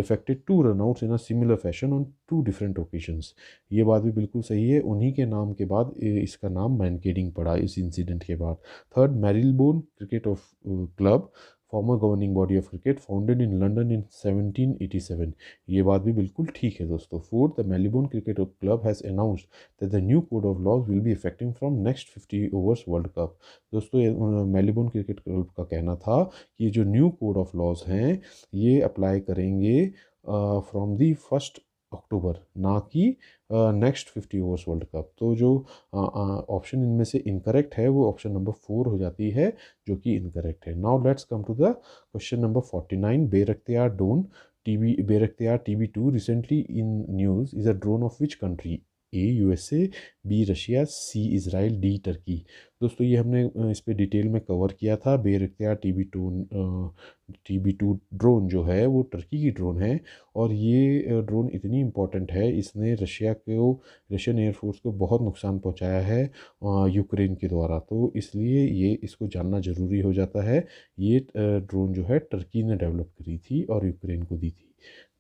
effected 2 runouts in a similar fashion on 2 different occasions। ये बात भी बिल्कुल सही है। उन्हीं के नाम के बाद इसका नाम मैनकेडिंग पड़ा इस इंसिडेंट के बाद। Third, Marylebone cricket of club, former governing body of cricket, founded in London in 1787। ये बात भी बिल्कुल ठीक है दोस्तों। Fourth, the Melbourne cricket club has announced that the new code of laws will be effective from next 50 overs world cup. दोस्तों Melbourne cricket club का कहना था कि ये जो न्यू कोड ऑफ लॉज हैं ये अप्लाई करेंगे फ्रॉम दी 1 अक्टूबर, ना कि नेक्स्ट 50 ओवर्स वर्ल्ड कप। तो जो ऑप्शन इनमें से इनकरेक्ट है वो ऑप्शन नंबर 4 हो जाती है, जो कि इनकरेक्ट है। Now let's come to the question number 49। Bayraktar TB2 recently in news is a drone of which country? A USA, B Russia, C Israel, D Turkey. दोस्तों ये हमने इस पे डिटेल में कवर किया था। बेरख्तियार TB2 ड्रोन जो है वो टर्की की ड्रोन है, और ये ड्रोन इतनी इम्पोर्टेंट है, इसने रशियन एयरफोर्स को बहुत नुकसान पहुंचाया है यूक्रेन के द्वारा। तो इसलिए ये इसको जानना ज़रूरी हो जाता है। ये ड्रोन जो है टर्की ने डेवलप करी थी और यूक्रेन को दी थी।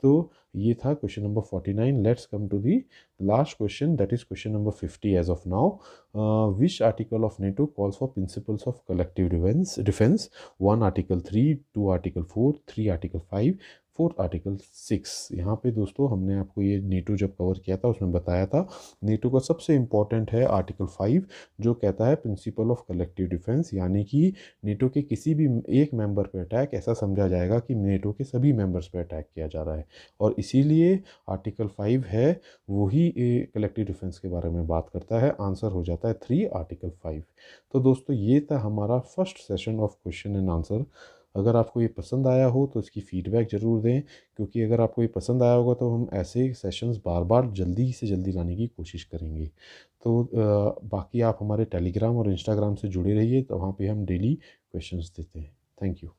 तो ये था question number 49। Let's come to the last question, that is question number 50 as of now. Which article of NATO calls for principles of collective defence? 1 article 3, 2 article 4, 3 article 5, 4 article 6। यहाँ पे दोस्तों हमने आपको ये नेटो जब कवर किया था उसमें बताया था नेटो का सबसे इम्पॉर्टेंट है आर्टिकल 5, जो कहता है प्रिंसिपल ऑफ कलेक्टिव डिफेंस, यानी कि नेटो के किसी भी एक मेंबर पे अटैक ऐसा समझा जाएगा कि नेटो के सभी मेंबर्स पे अटैक किया जा रहा है, और इसीलिए आर्टिकल 5 है वही कलेक्टिव डिफेंस के बारे में बात करता है। आंसर हो जाता है 3 आर्टिकल 5। तो दोस्तों ये था हमारा first session of question and answer. अगर आपको ये पसंद आया हो तो इसकी फ़ीडबैक ज़रूर दें, क्योंकि अगर आपको ये पसंद आया होगा तो हम ऐसे सेशंस बार बार जल्दी से जल्दी लाने की कोशिश करेंगे। तो बाकी आप हमारे टेलीग्राम और इंस्टाग्राम से जुड़े रहिए, तो वहाँ पे हम डेली क्वेश्चंस देते हैं। Thank you.